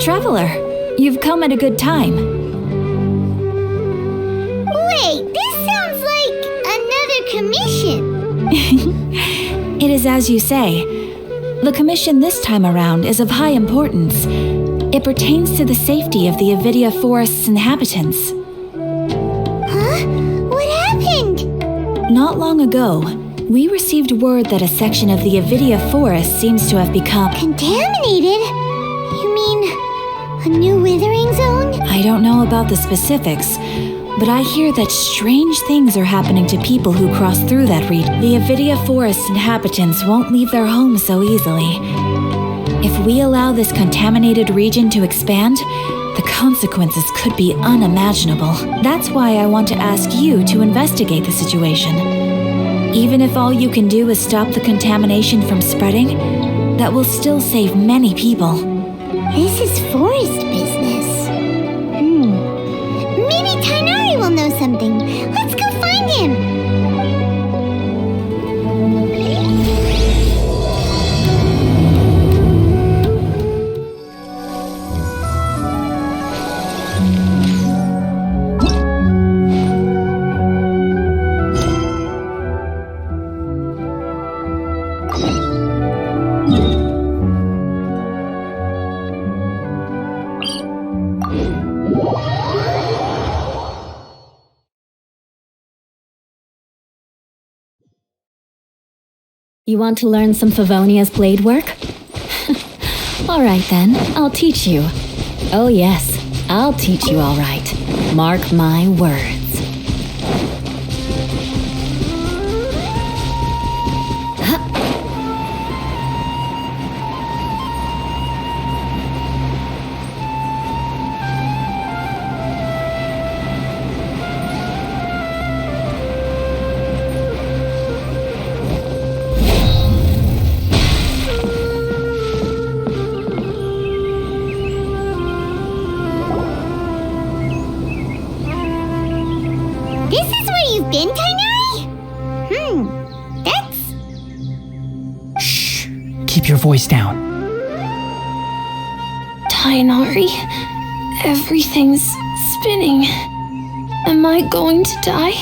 Traveler, you've come at a good time. Wait, this sounds like another commission. It is as you say. The commission this time around is of high importance. It pertains to the safety of the Avidia Forest's inhabitants. Huh? What happened? Not long ago, we received word that a section of the Avidia Forest seems to have become Contaminated? You mean a new withering zone? I don't know about the specifics, but I hear that strange things are happening to people who cross through that region. The Avidia Forest inhabitants won't leave their homes so easily. If we allow this contaminated region to expand, the consequences could be unimaginable. That's why I want to ask you to investigate the situation. Even if all you can do is stop the contamination from spreading, that will still save many people. This is forest business. Maybe Tighnari will know something. Let's go find him. You want to learn some Favonia's blade work? All right then, I'll teach you. Oh yes, I'll teach you all right. Mark my words. This is where you've been, Tighnari? That's... Shh! Keep your voice down. Tighnari, everything's spinning. Am I going to die?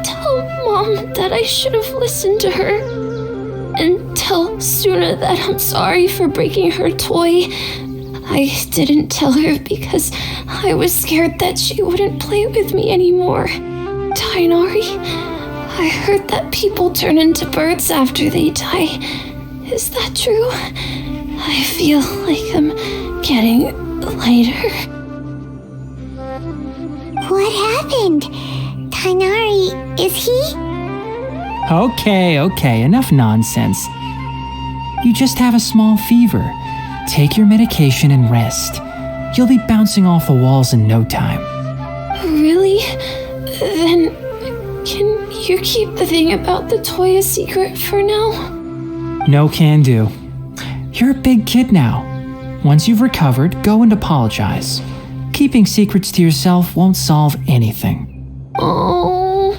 Tell Mom that I should have listened to her. And tell Suna that I'm sorry for breaking her toy. I didn't tell her because I was scared that she wouldn't play with me anymore. Tighnari, I heard that people turn into birds after they die. Is that true? I feel like I'm getting lighter. What happened? Tighnari, is he? Okay, enough nonsense. You just have a small fever. Take your medication and rest. You'll be bouncing off the walls in no time. Really? Then can you keep the thing about the toy a secret for now? No can do. You're a big kid now. Once you've recovered, go and apologize. Keeping secrets to yourself won't solve anything. Oh.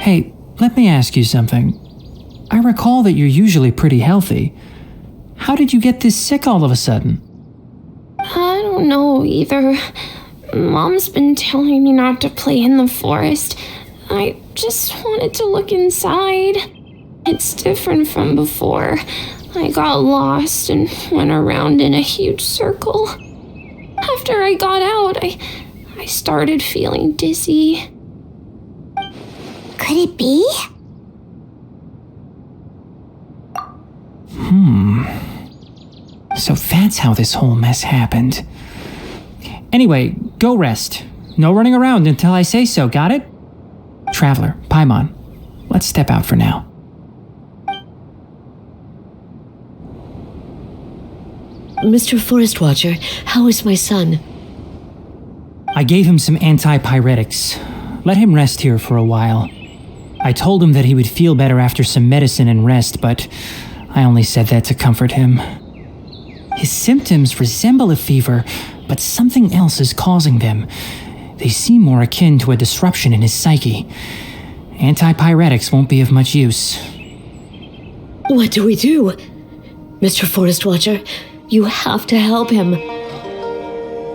Hey, let me ask you something. I recall that you're usually pretty healthy. How did you get this sick all of a sudden? I don't know either. Mom's been telling me not to play in the forest. I just wanted to look inside. It's different from before. I got lost and went around in a huge circle. After I got out, I started feeling dizzy. Could it be? So that's how this whole mess happened. Anyway, go rest. No running around until I say so, got it? Traveler, Paimon, let's step out for now. Mr. Forest Watcher, how is my son? I gave him some antipyretics. Let him rest here for a while. I told him that he would feel better after some medicine and rest, but I only said that to comfort him. His symptoms resemble a fever, but something else is causing them. They seem more akin to a disruption in his psyche. Antipyretics won't be of much use. What do we do? Mr. Forest Watcher, You have to help him.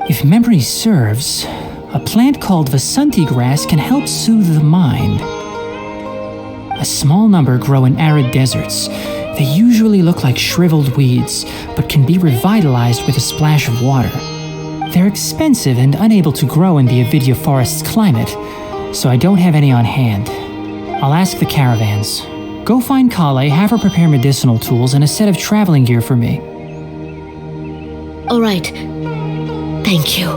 If memory serves, a plant called Vasanti grass can help soothe the mind. A small number grow in arid deserts. They usually look like shriveled weeds, but can be revitalized with a splash of water. They're expensive and unable to grow in the Avidia forest's climate, so I don't have any on hand. I'll ask the caravans. Go find Kale, have her prepare medicinal tools and a set of traveling gear for me. All right. Thank you.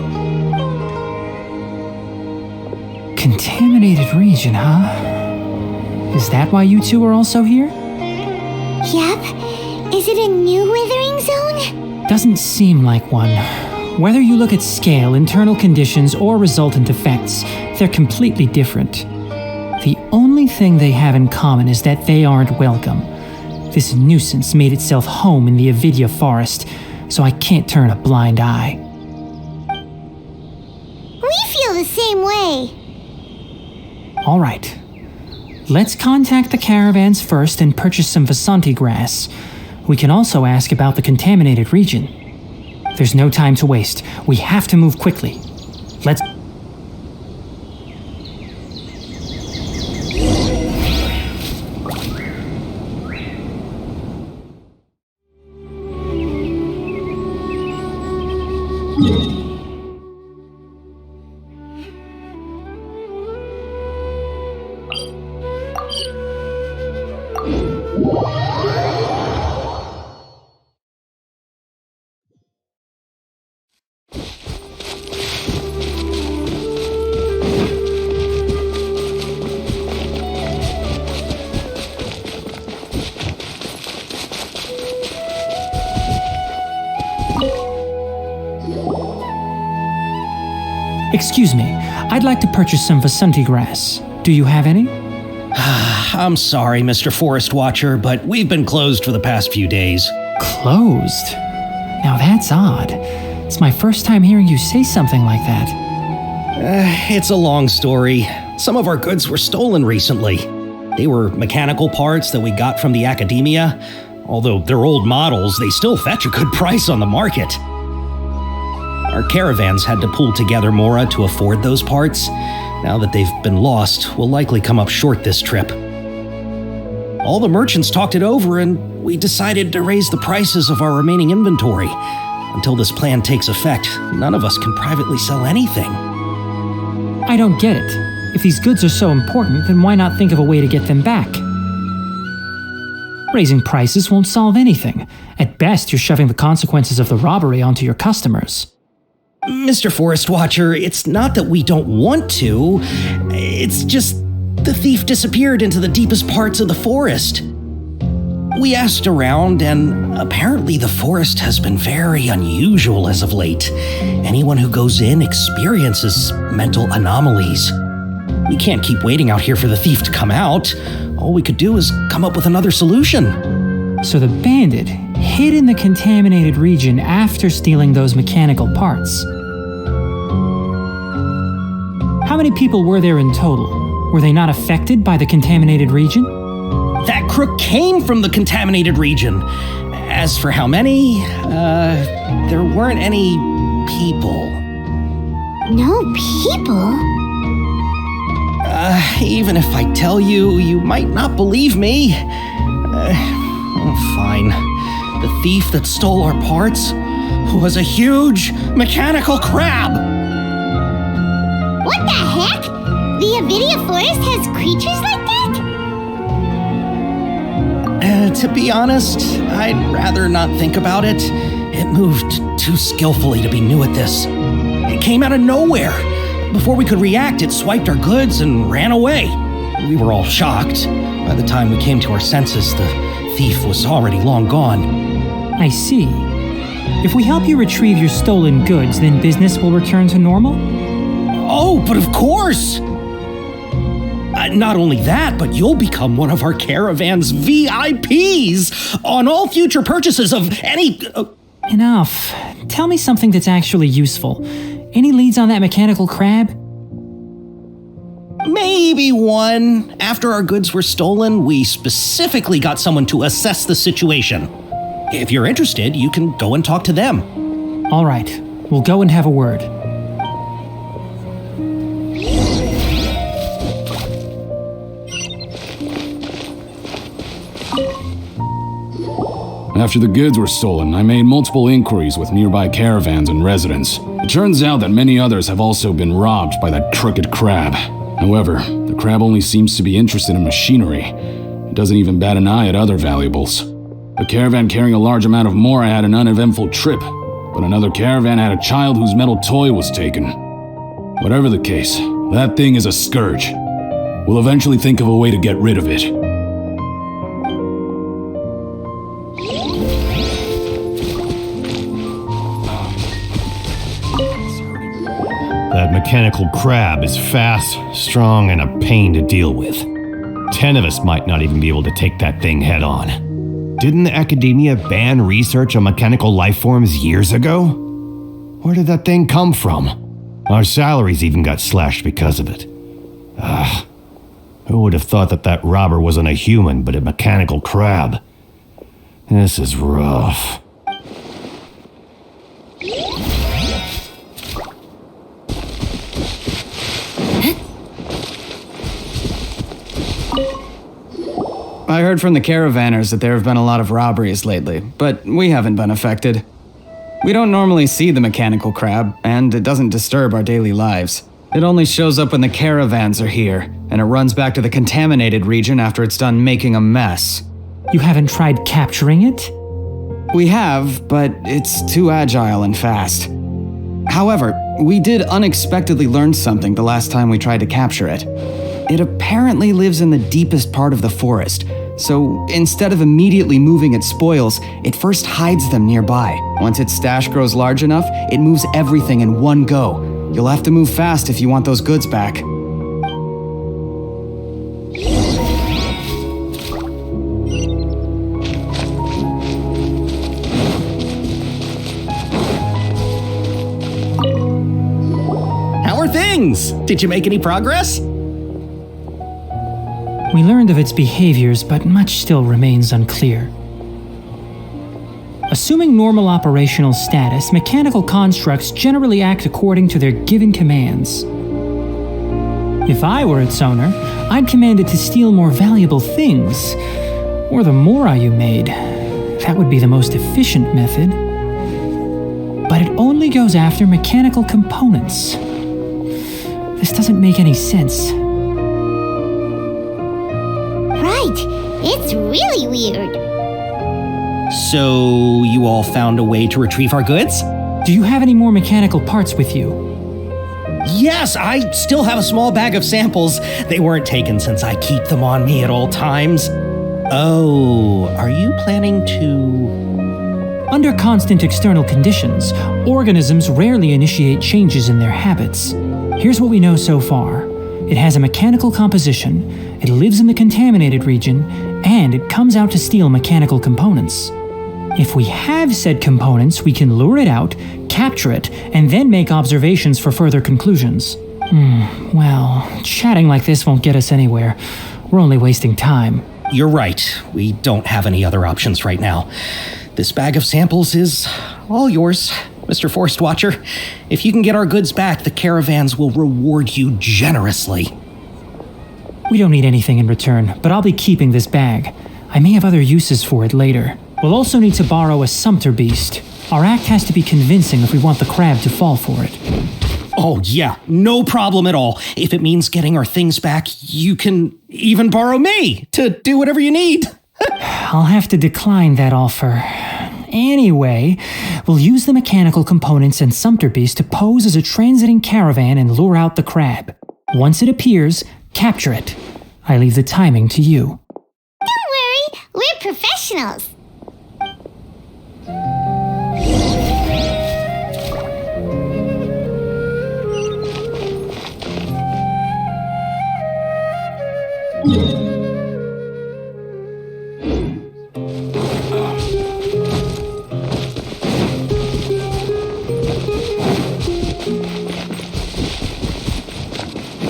Contaminated region, huh? Is that why you two are also here? Yep. Is it a new withering zone? Doesn't seem like one. Whether you look at scale, internal conditions, or resultant effects, they're completely different. The only thing they have in common is that they aren't welcome. This nuisance made itself home in the Avidia forest, so I can't turn a blind eye. We feel the same way. All right. Let's contact the caravans first and purchase some Vasanti grass. We can also ask about the contaminated region. There's no time to waste. We have to move quickly. Let's... Excuse me, I'd like to purchase some Vasanti grass. Do you have any? I'm sorry, Mr. Forest Watcher, but we've been closed for the past few days. Closed? Now that's odd. It's my first time hearing you say something like that. It's a long story. Some of our goods were stolen recently. They were mechanical parts that we got from the academia. Although they're old models, they still fetch a good price on the market. Our caravans had to pull together more to afford those parts. Now that they've been lost, we'll likely come up short this trip. All the merchants talked it over and we decided to raise the prices of our remaining inventory. Until this plan takes effect, none of us can privately sell anything. I don't get it. If these goods are so important, then why not think of a way to get them back? Raising prices won't solve anything. At best, you're shoving the consequences of the robbery onto your customers. Mr. Forest Watcher, it's not that we don't want to. It's just the thief disappeared into the deepest parts of the forest. We asked around, and apparently the forest has been very unusual as of late. Anyone who goes in experiences mental anomalies. We can't keep waiting out here for the thief to come out. All we could do is come up with another solution. So the bandit hid in the contaminated region after stealing those mechanical parts. How many people were there in total? Were they not affected by the contaminated region? That crook came from the contaminated region. As for how many, there weren't any people. No people? Even if I tell you, you might not believe me. Fine. The thief that stole our parts was a huge mechanical crab. What the heck? The Avidia forest has creatures like that? To be honest, I'd rather not think about it. It moved too skillfully to be new at this. It came out of nowhere. Before we could react, it swiped our goods and ran away. We were all shocked. By the time we came to our senses, the thief was already long gone. I see. If we help you retrieve your stolen goods, then business will return to normal? Oh, but of course! Not only that, but you'll become one of our caravan's VIPs on all future purchases of any... Enough. Tell me something that's actually useful. Any leads on that mechanical crab? Maybe one. After our goods were stolen, we specifically got someone to assess the situation. If you're interested, you can go and talk to them. All right, we'll go and have a word. After the goods were stolen, I made multiple inquiries with nearby caravans and residents. It turns out that many others have also been robbed by that crooked crab. However, the crab only seems to be interested in machinery. It doesn't even bat an eye at other valuables. A caravan carrying a large amount of mora had an uneventful trip, but another caravan had a child whose metal toy was taken. Whatever the case, that thing is a scourge. We'll eventually think of a way to get rid of it. That mechanical crab is fast, strong, and a pain to deal with. 10 of us might not even be able to take that thing head on. Didn't the academia ban research on mechanical life forms years ago? Where did that thing come from? Our salaries even got slashed because of it. Who would have thought that that robber wasn't a human but a mechanical crab? This is rough. I heard from the caravanners that there have been a lot of robberies lately, but we haven't been affected. We don't normally see the mechanical crab, and it doesn't disturb our daily lives. It only shows up when the caravans are here, and it runs back to the contaminated region after it's done making a mess. You haven't tried capturing it? We have, but it's too agile and fast. However, we did unexpectedly learn something the last time we tried to capture it. It apparently lives in the deepest part of the forest, so instead of immediately moving its spoils, it first hides them nearby. Once its stash grows large enough, it moves everything in one go. You'll have to move fast if you want those goods back. How are things? Did you make any progress? We learned of its behaviors, but much still remains unclear. Assuming normal operational status, mechanical constructs generally act according to their given commands. If I were its owner, I'd command it to steal more valuable things, or the mora you made. That would be the most efficient method. But it only goes after mechanical components. This doesn't make any sense. It's really weird. So, you all found a way to retrieve our goods? Do you have any more mechanical parts with you? Yes, I still have a small bag of samples. They weren't taken since I keep them on me at all times. Oh, are you planning to... Under constant external conditions, organisms rarely initiate changes in their habits. Here's what we know so far. It has a mechanical composition, it lives in the contaminated region, and it comes out to steal mechanical components. If we have said components, we can lure it out, capture it, and then make observations for further conclusions. Well, chatting like this won't get us anywhere. We're only wasting time. You're right. We don't have any other options right now. This bag of samples is all yours, Mr. Forest Watcher. If you can get our goods back, the caravans will reward you generously. We don't need anything in return, but I'll be keeping this bag. I may have other uses for it later. We'll also need to borrow a sumpter beast. Our act has to be convincing if we want the crab to fall for it. Oh yeah, no problem at all. If it means getting our things back, you can even borrow me to do whatever you need. I'll have to decline that offer. Anyway, we'll use the mechanical components and sumpter beast to pose as a transiting caravan and lure out the crab. Once it appears, capture it. I leave the timing to you. Don't worry, we're professionals.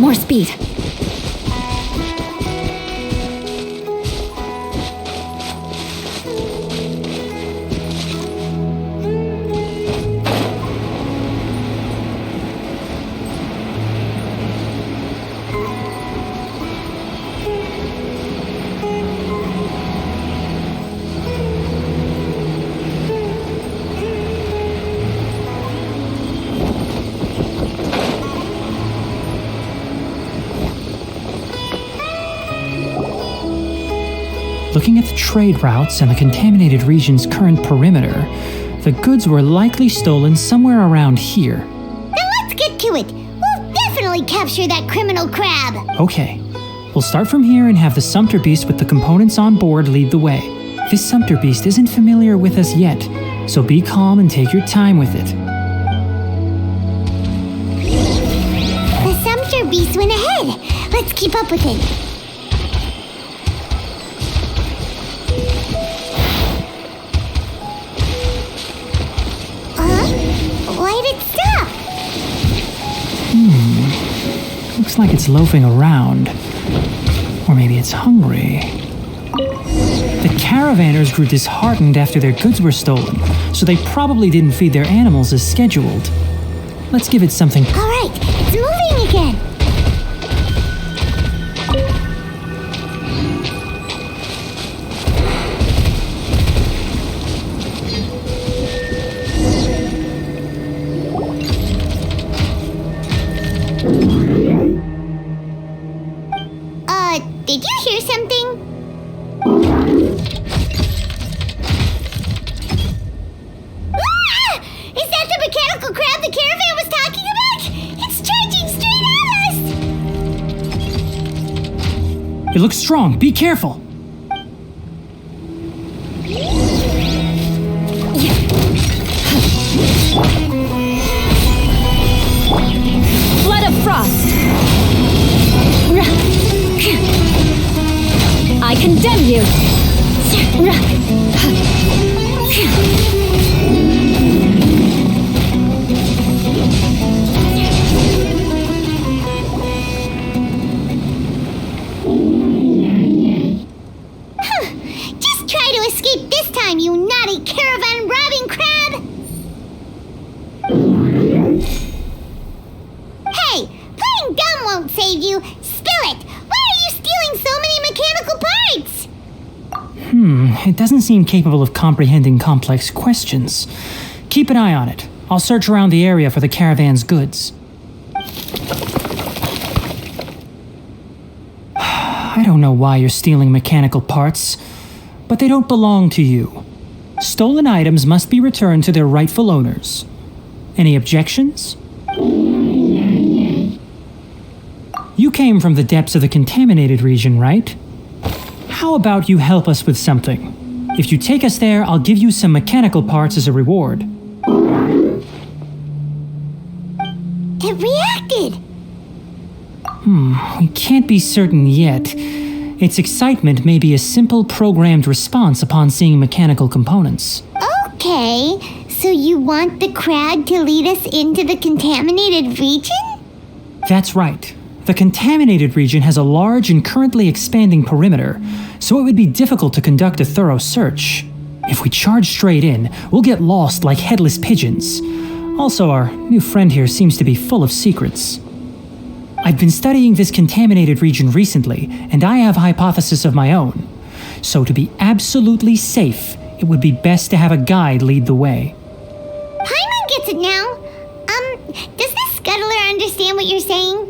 More speed. Looking at the trade routes and the contaminated region's current perimeter, the goods were likely stolen somewhere around here. Then let's get to it. We'll definitely capture that criminal crab. Okay, we'll start from here and have the Sumpter Beast with the components on board lead the way. This Sumpter Beast isn't familiar with us yet, so be calm and take your time with it. The Sumpter Beast went ahead. Let's keep up with it. Why'd it stop? Looks like it's loafing around. Or maybe it's hungry. The caravanners grew disheartened after their goods were stolen, so they probably didn't feed their animals as scheduled. Let's give it something. All right, it's moving again. Did you hear something? Ah! Is that the mechanical crab the caravan was talking about? It's charging straight at us! It looks strong. Be careful. Flood of frost! I condemn you! Just try to escape this time, you naughty caravan robbing crab! Hey, playing dumb won't save you! Spill it! Why are you stealing so many mechanical parts? It doesn't seem capable of comprehending complex questions. Keep an eye on it. I'll search around the area for the caravan's goods. I don't know why you're stealing mechanical parts, but they don't belong to you. Stolen items must be returned to their rightful owners. Any objections? You came from the depths of the contaminated region, right? How about you help us with something? If you take us there, I'll give you some mechanical parts as a reward. It reacted! We can't be certain yet. Its excitement may be a simple programmed response upon seeing mechanical components. Okay, so you want the crab to lead us into the contaminated region? That's right. The contaminated region has a large and currently expanding perimeter, so it would be difficult to conduct a thorough search. If we charge straight in, we'll get lost like headless pigeons. Also, our new friend here seems to be full of secrets. I've been studying this contaminated region recently, and I have a hypothesis of my own. So to be absolutely safe, it would be best to have a guide lead the way. Paimon gets it now. Does this scuttler understand what you're saying?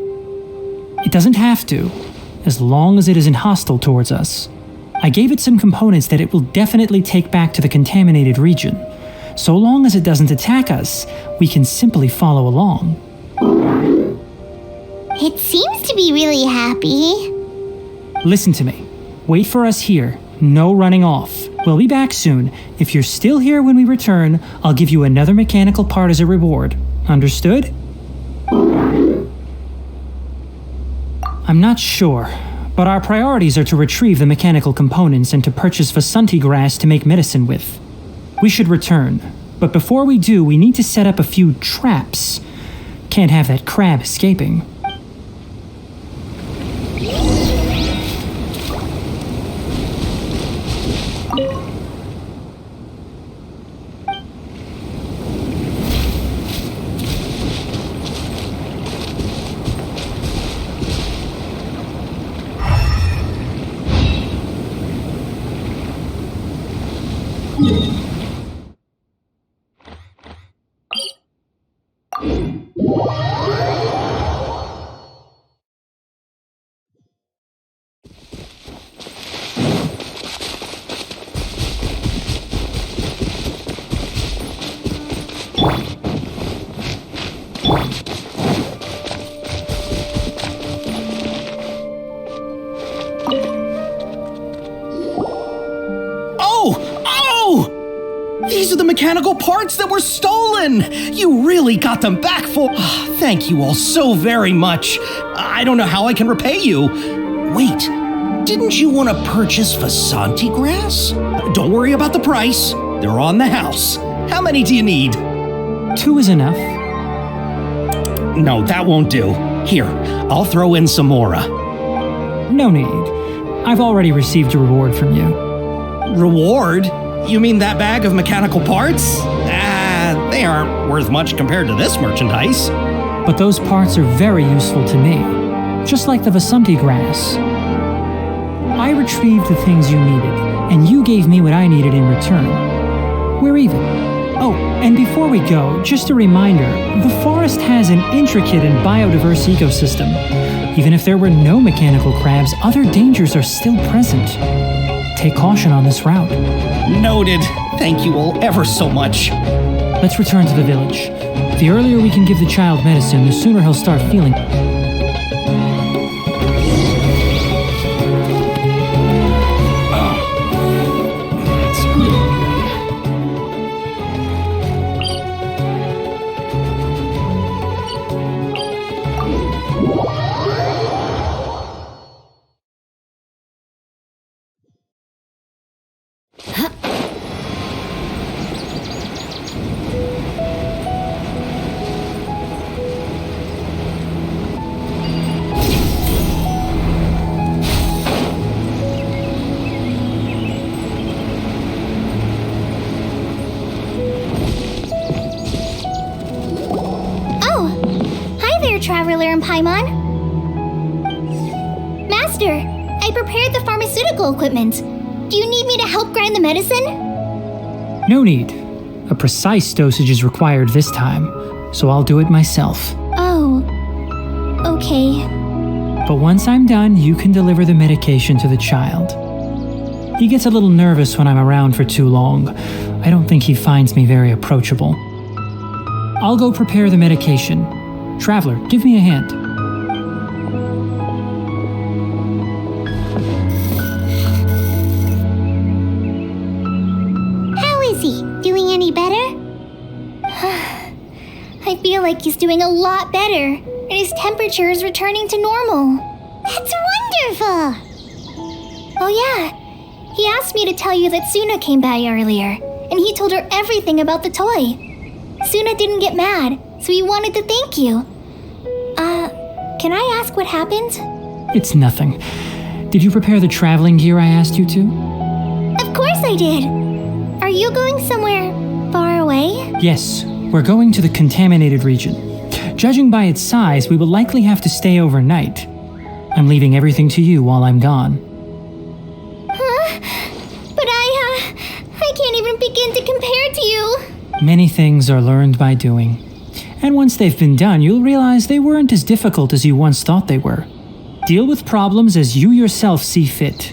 It doesn't have to, as long as it isn't hostile towards us. I gave it some components that it will definitely take back to the contaminated region. So long as it doesn't attack us, we can simply follow along. It seems to be really happy. Listen to me. Wait for us here. No running off. We'll be back soon. If you're still here when we return, I'll give you another mechanical part as a reward. Understood? I'm not sure, but our priorities are to retrieve the mechanical components and to purchase Vasanti grass to make medicine with. We should return, but before we do, we need to set up a few traps. Can't have that crab escaping. mechanical parts that were stolen! You really got them back for... Thank you all so very much. I don't know how I can repay you. Wait, didn't you want to purchase Vasanti grass? Don't worry about the price. They're on the house. How many do you need? 2 is enough. No, that won't do. Here, I'll throw in some more. No need. I've already received a reward from you. Reward? You mean that bag of mechanical parts? They aren't worth much compared to this merchandise. But those parts are very useful to me, just like the Vasanti grass. I retrieved the things you needed, and you gave me what I needed in return. We're even. Oh, and before we go, just a reminder, the forest has an intricate and biodiverse ecosystem. Even if there were no mechanical crabs, other dangers are still present. Take caution on this route. Noted. Thank you all ever so much. Let's return to the village. The earlier we can give the child medicine, the sooner he'll start feeling. Traveler and Paimon. Master, I prepared the pharmaceutical equipment. Do you need me to help grind the medicine? No need. A precise dosage is required this time, so I'll do it myself. Oh, okay. But once I'm done, you can deliver the medication to the child. He gets a little nervous when I'm around for too long. I don't think he finds me very approachable. I'll go prepare the medication. Traveler, give me a hand. How is he? Doing any better? I feel like he's doing a lot better, and his temperature is returning to normal. That's wonderful! Oh yeah, he asked me to tell you that Suna came by earlier, and he told her everything about the toy. Suna didn't get mad, so he wanted to thank you. Can I ask what happened? It's nothing. Did you prepare the traveling gear I asked you to? Of course I did. Are you going somewhere far away? Yes, we're going to the contaminated region. Judging by its size, we will likely have to stay overnight. I'm leaving everything to you while I'm gone. Huh? But I can't even begin to compare to you. Many things are learned by doing. And once they've been done, you'll realize they weren't as difficult as you once thought they were. Deal with problems as you yourself see fit.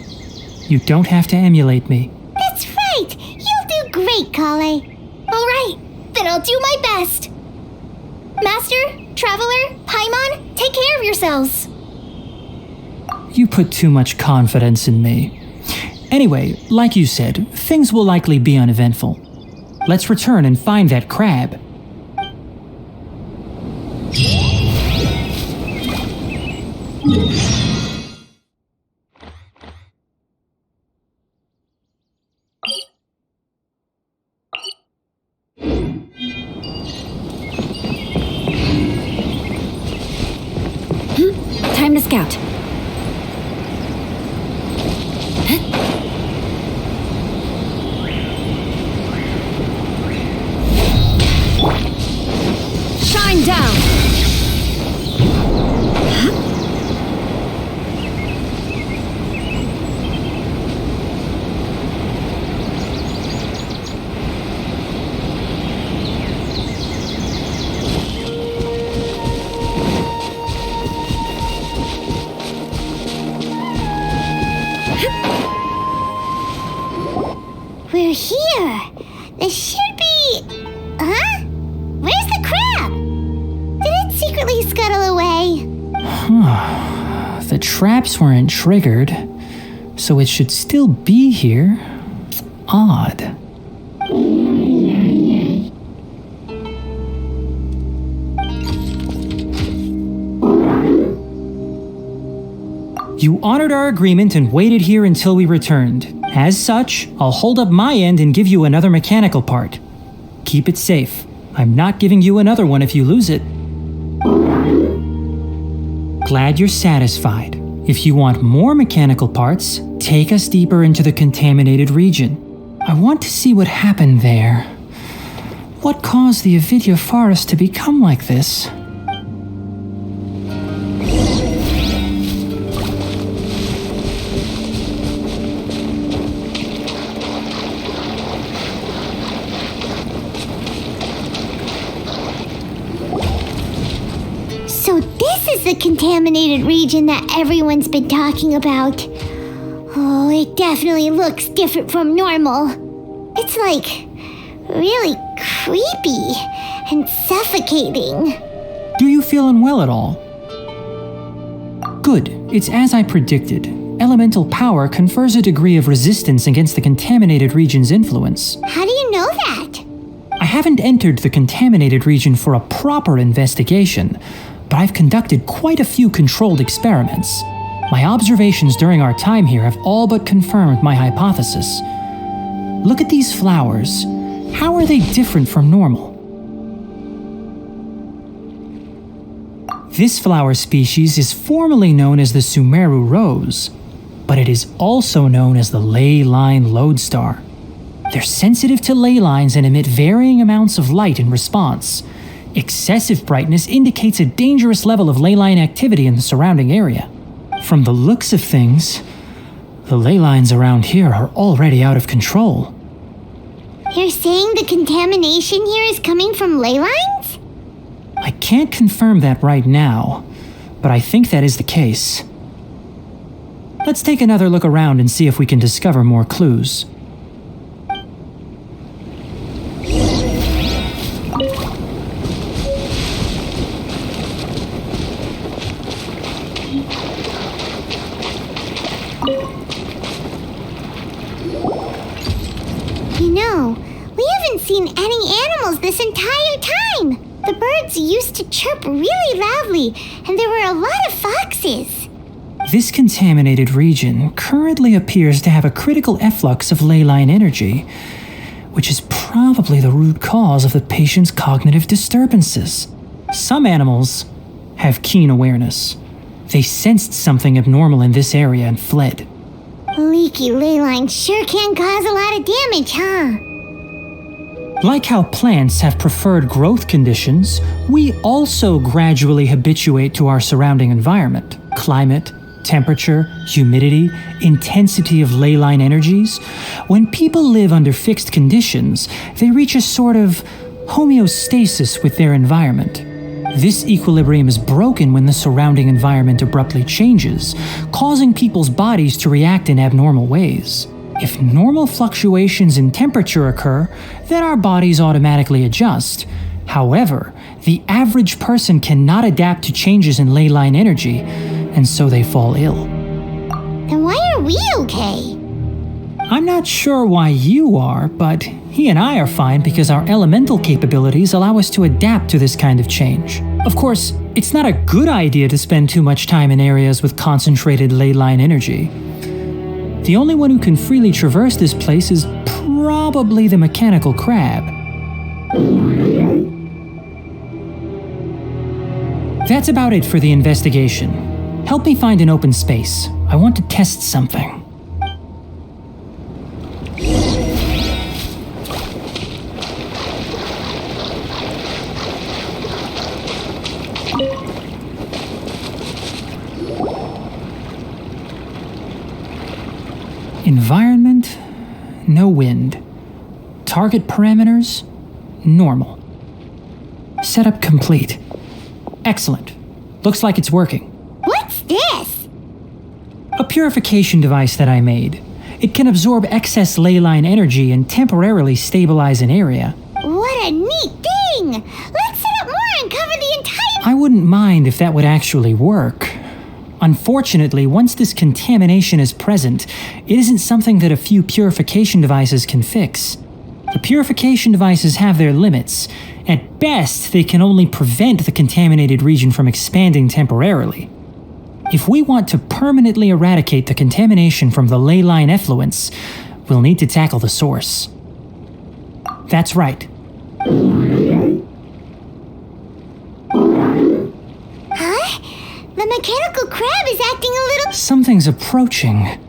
You don't have to emulate me. That's right! You'll do great, Kale. All right, then I'll do my best. Master, Traveler, Paimon, take care of yourselves. You put too much confidence in me. Anyway, like you said, things will likely be uneventful. Let's return and find that crab. Time to scout. Shine down! We're here. This should be... Huh? Where's the crab? Did it secretly scuttle away? The traps weren't triggered, so it should still be here. Odd. You honored our agreement and waited here until we returned. As such, I'll hold up my end and give you another mechanical part. Keep it safe. I'm not giving you another one if you lose it. Glad you're satisfied. If you want more mechanical parts, take us deeper into the contaminated region. I want to see what happened there. What caused the Avidya forest to become like this? So this is the contaminated region that everyone's been talking about. Oh, it definitely looks different from normal. It's like really creepy and suffocating. Do you feel unwell at all? Good. It's as I predicted. Elemental power confers a degree of resistance against the contaminated region's influence. How do you know that? I haven't entered the contaminated region for a proper investigation, but I've conducted quite a few controlled experiments. My observations during our time here have all but confirmed my hypothesis. Look at these flowers. How are they different from normal? This flower species is formally known as the Sumeru rose, but it is also known as the ley line lodestar. They're sensitive to ley lines and emit varying amounts of light in response. Excessive brightness indicates a dangerous level of ley line activity in the surrounding area. From the looks of things, the ley lines around here are already out of control. You're saying the contamination here is coming from ley lines? I can't confirm that right now, but I think that is the case. Let's take another look around and see if we can discover more clues. You know, we haven't seen any animals this entire time. The birds used to chirp really loudly, and there were a lot of foxes. This contaminated region currently appears to have a critical efflux of ley line energy, which is probably the root cause of the patient's cognitive disturbances. Some animals have keen awareness. They sensed something abnormal in this area and fled. Leaky ley lines sure can cause a lot of damage, huh? Like how plants have preferred growth conditions, we also gradually habituate to our surrounding environment. Climate, temperature, humidity, intensity of ley line energies. When people live under fixed conditions, they reach a sort of homeostasis with their environment. This equilibrium is broken when the surrounding environment abruptly changes, causing people's bodies to react in abnormal ways. If normal fluctuations in temperature occur, then our bodies automatically adjust. However, the average person cannot adapt to changes in ley line energy, and so they fall ill. Then why are we okay? I'm not sure why you are, but he and I are fine because our elemental capabilities allow us to adapt to this kind of change. Of course, it's not a good idea to spend too much time in areas with concentrated ley line energy. The only one who can freely traverse this place is probably the mechanical crab. That's about it for the investigation. Help me find an open space. I want to test something. Environment, no wind. Target parameters, normal. Setup complete. Excellent. Looks like it's working. What's this? A purification device that I made. It can absorb excess ley line energy and temporarily stabilize an area. What a neat thing! Let's set up more and cover the entire... I wouldn't mind if that would actually work. Unfortunately, once this contamination is present, it isn't something that a few purification devices can fix. The purification devices have their limits. At best, they can only prevent the contaminated region from expanding temporarily. If we want to permanently eradicate the contamination from the ley line effluents, we'll need to tackle the source. That's right. Huh? The mechanical crab is acting a little... Something's approaching.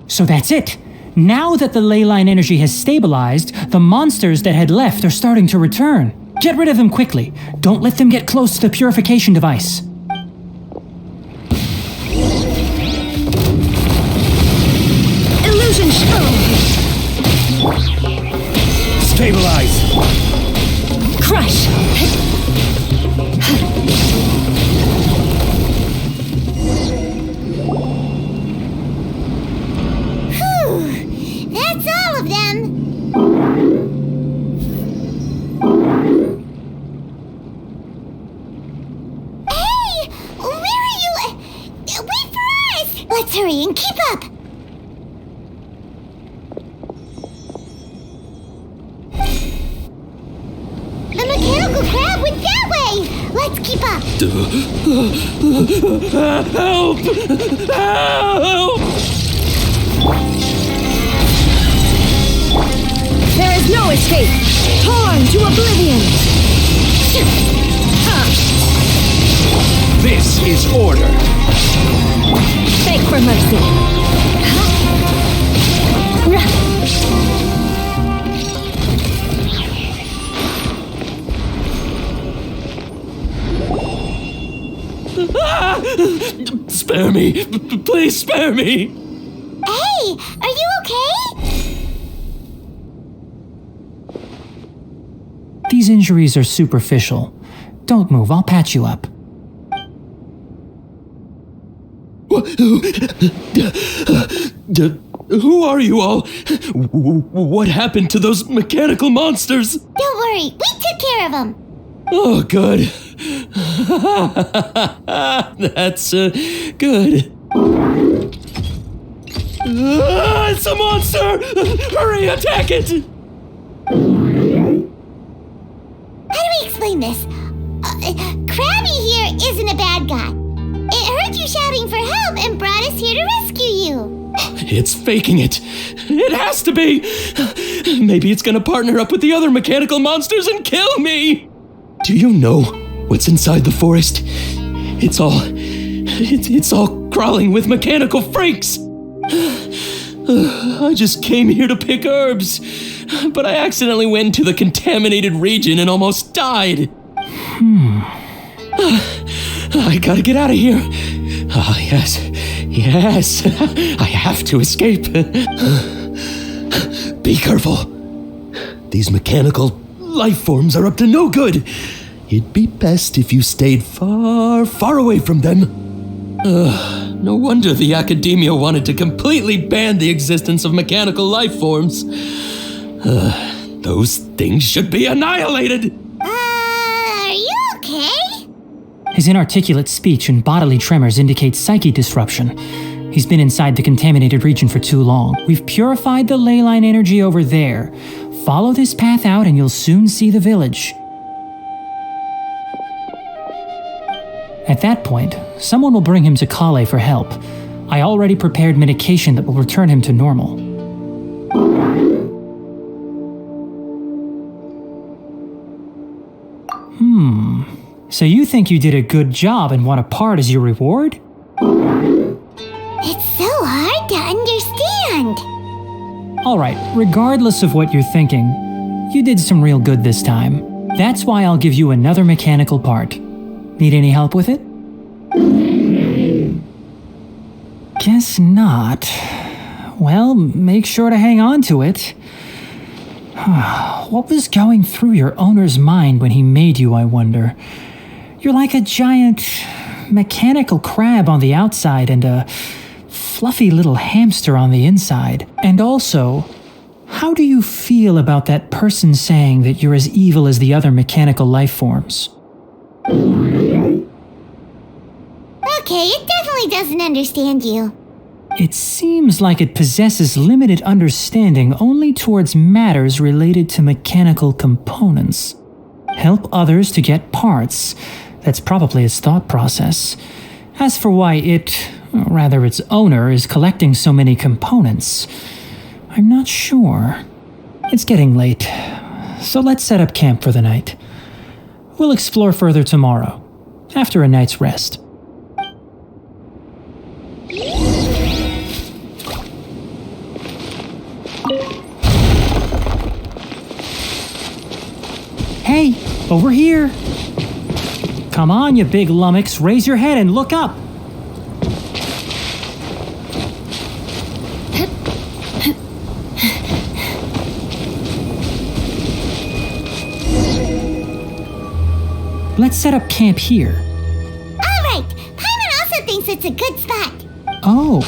So that's it. Now that the ley line energy has stabilized, the monsters that had left are starting to return. Get rid of them quickly. Don't let them get close to the purification device. Illusion show! Stabilize! Crush! Whew! That's all of them! Hey! Where are you? Wait for us! Let's hurry and keep up! The mechanical crab went that way! Let's keep up! Help! Help! There is no escape! Torn to oblivion! This is order. Beg for mercy! Spare me. Please spare me. Hey! Are you okay? These injuries are superficial. Don't move, I'll patch you up. Who are you all? What happened to those mechanical monsters? Don't worry, we took care of them. Oh, good. That's good. It's a monster! Hurry, attack it! How do we explain this? Krabby here isn't a bad guy. It heard you shouting for help and brought us here to rescue you. It's faking it. It has to be. Maybe it's gonna partner up with the other mechanical monsters and kill me. Do you know what's inside the forest? It's all crawling with mechanical freaks. I just came here to pick herbs, but I accidentally went into the contaminated region and almost died. I gotta get out of here. Ah, yes. I have to escape. Be careful. These mechanical life forms are up to no good. It'd be best if you stayed far, far away from them. No wonder the academia wanted to completely ban the existence of mechanical life forms. Those things should be annihilated. Are you okay? His inarticulate speech and bodily tremors indicate psyche disruption. He's been inside the contaminated region for too long. We've purified the ley line energy over there. Follow this path out and you'll soon see the village. At that point, someone will bring him to Kale for help. I already prepared medication that will return him to normal. So you think you did a good job and want a part as your reward? It's so hard to understand. Alright, regardless of what you're thinking, you did some real good this time. That's why I'll give you another mechanical part. Need any help with it? Guess not. Well, make sure to hang on to it. What was going through your owner's mind when he made you, I wonder? You're like a giant mechanical crab on the outside and a fluffy little hamster on the inside. And also, how do you feel about that person saying that you're as evil as the other mechanical life forms? Okay, it definitely doesn't understand you. It seems like it possesses limited understanding only towards matters related to mechanical components. Help others to get parts, That's probably its thought process. As for why its owner, is collecting so many components, I'm not sure. It's getting late, so let's set up camp for the night. We'll explore further tomorrow, after a night's rest. Hey, over here! Come on, you big lummox, raise your head and look up! Let's set up camp here. Alright, Paimon also thinks it's a good spot. Oh,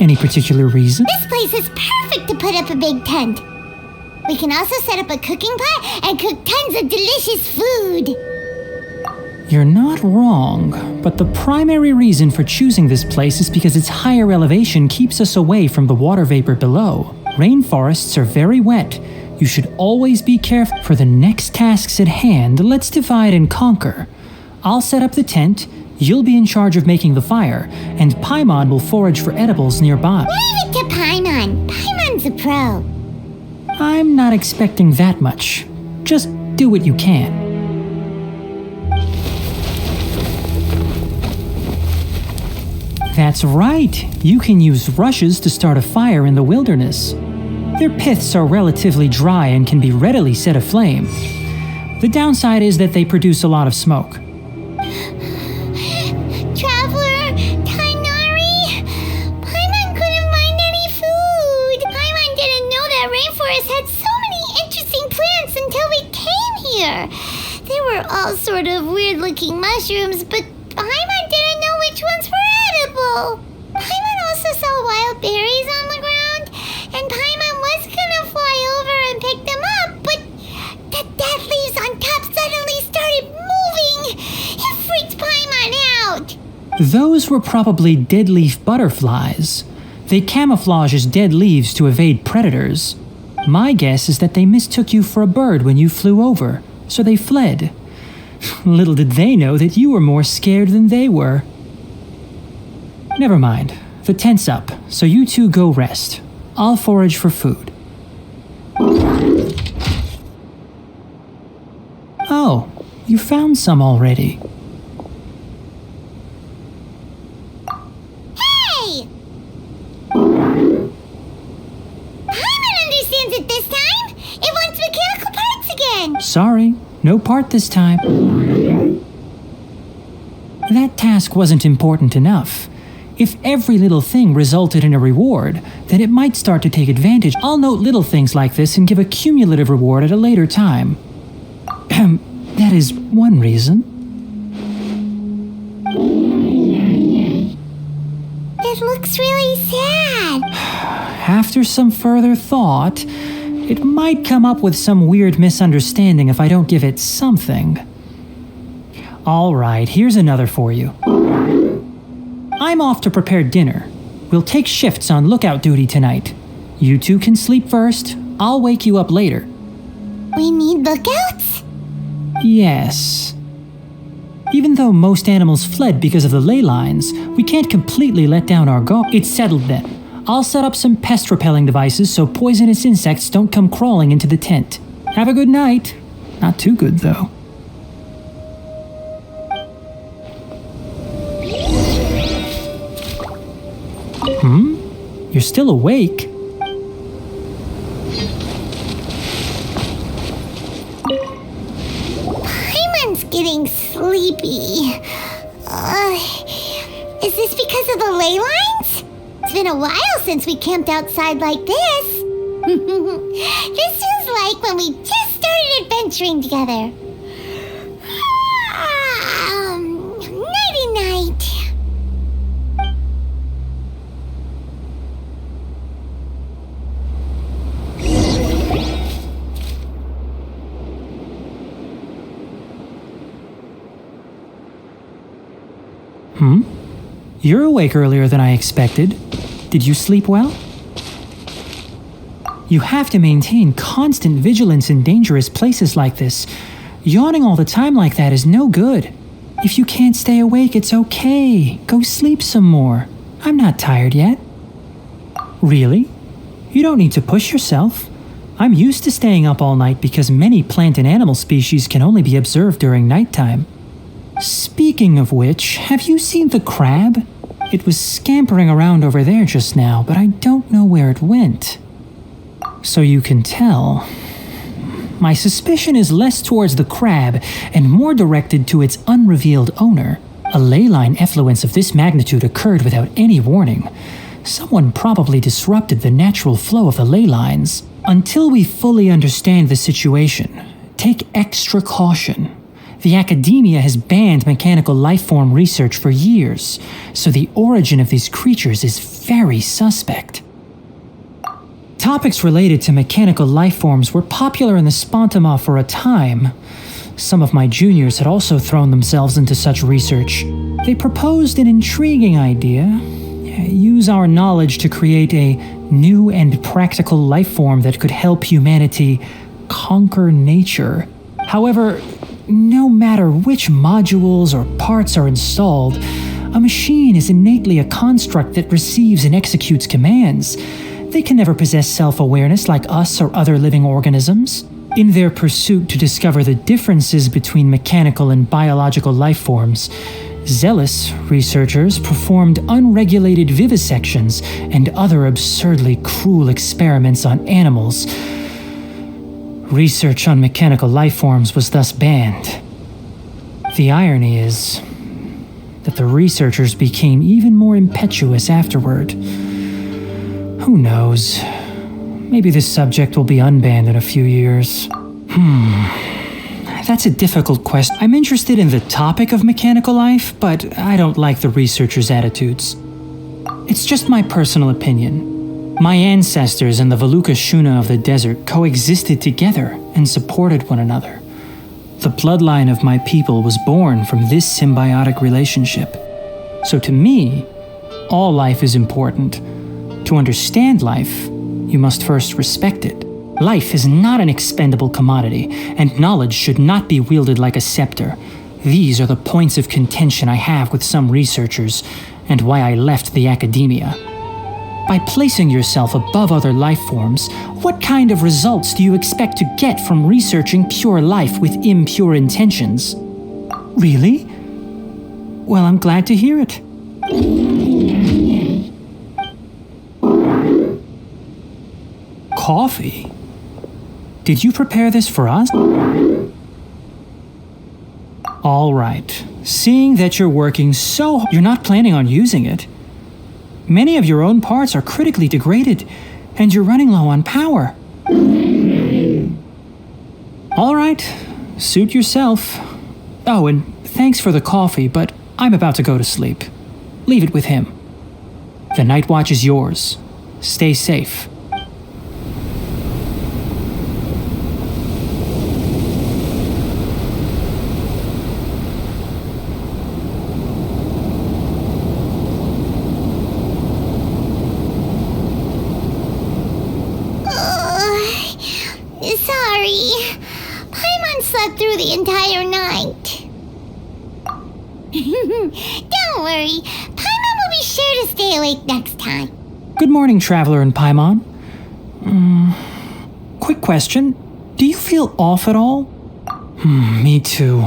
any particular reason? This place is perfect to put up a big tent. We can also set up a cooking pot and cook tons of delicious food. You're not wrong, but the primary reason for choosing this place is because its higher elevation keeps us away from the water vapor below. Rainforests are very wet. You should always be careful. For the next tasks at hand, let's divide and conquer. I'll set up the tent, you'll be in charge of making the fire, and Paimon will forage for edibles nearby. Leave it to Paimon. Paimon's a pro. I'm not expecting that much. Just do what you can. That's right. You can use rushes to start a fire in the wilderness. Their piths are relatively dry and can be readily set aflame. The downside is that they produce a lot of smoke. Traveler, Tighnari, Paimon couldn't find any food. Paimon didn't know that rainforest had so many interesting plants until we came here. They were all sort of weird-looking mushrooms, but Paimon didn't know which ones were edible. Paimon also saw wild berries on the ground, and Paimon was gonna fly over and pick them up, but the dead leaves on top suddenly started moving. It freaked Paimon out. Those were probably dead leaf butterflies. They camouflage as dead leaves to evade predators. My guess is that they mistook you for a bird when you flew over, so they fled. Little did they know that you were more scared than they were. Never mind. The tent's up, so you two go rest. I'll forage for food. Oh, you found some already. Hey! Paimon understands it this time. It wants mechanical parts again. Sorry, no part this time. That task wasn't important enough. If every little thing resulted in a reward, then it might start to take advantage. I'll note little things like this and give a cumulative reward at a later time. That is one reason. It looks really sad. After some further thought, it might come up with some weird misunderstanding if I don't give it something. All right, here's another for you. I'm off to prepare dinner. We'll take shifts on lookout duty tonight. You two can sleep first. I'll wake you up later. We need lookouts? Yes. Even though most animals fled because of the ley lines, we can't completely let down our guard. It's settled then. I'll set up some pest-repelling devices so poisonous insects don't come crawling into the tent. Have a good night. Not too good, though. You're still awake? Paimon's getting sleepy. Is this because of the ley lines? It's been a while since we camped outside like this. This is like when we just started adventuring together. Nighty-night. You're awake earlier than I expected. Did you sleep well? You have to maintain constant vigilance in dangerous places like this. Yawning all the time like that is no good. If you can't stay awake, it's okay. Go sleep some more. I'm not tired yet. Really? You don't need to push yourself. I'm used to staying up all night because many plant and animal species can only be observed during nighttime. Speaking of which, have you seen the crab? It was scampering around over there just now, but I don't know where it went. So you can tell. My suspicion is less towards the crab and more directed to its unrevealed owner. A ley line effluence of this magnitude occurred without any warning. Someone probably disrupted the natural flow of the ley lines. Until we fully understand the situation, take extra caution. The academia has banned mechanical lifeform research for years, so the origin of these creatures is very suspect. Topics related to mechanical lifeforms were popular in the Spontama for a time. Some of my juniors had also thrown themselves into such research. They proposed an intriguing idea: use our knowledge to create a new and practical lifeform that could help humanity conquer nature. However, no matter which modules or parts are installed, a machine is innately a construct that receives and executes commands. They can never possess self-awareness like us or other living organisms. In their pursuit to discover the differences between mechanical and biological lifeforms, zealous researchers performed unregulated vivisections and other absurdly cruel experiments on animals. Research on mechanical lifeforms was thus banned. The irony is that the researchers became even more impetuous afterward. Who knows? Maybe this subject will be unbanned in a few years. That's a difficult question. I'm interested in the topic of mechanical life, but I don't like the researchers' attitudes. It's just my personal opinion. My ancestors and the Vulpes Zerda of the desert coexisted together and supported one another. The bloodline of my people was born from this symbiotic relationship. So to me, all life is important. To understand life, you must first respect it. Life is not an expendable commodity, and knowledge should not be wielded like a scepter. These are the points of contention I have with some researchers, and why I left the academia. By placing yourself above other life forms, what kind of results do you expect to get from researching pure life with impure intentions? Really? Well, I'm glad to hear it. Coffee? Did you prepare this for us? All right. Seeing that you're working so you're not planning on using it. Many of your own parts are critically degraded, and you're running low on power. All right. Suit yourself. Oh, and thanks for the coffee, but I'm about to go to sleep. Leave it with him. The night watch is yours. Stay safe. Sorry. Paimon slept through the entire night. Don't worry. Paimon will be sure to stay awake next time. Good morning, Traveler and Paimon. Quick question. Do you feel off at all? Me too.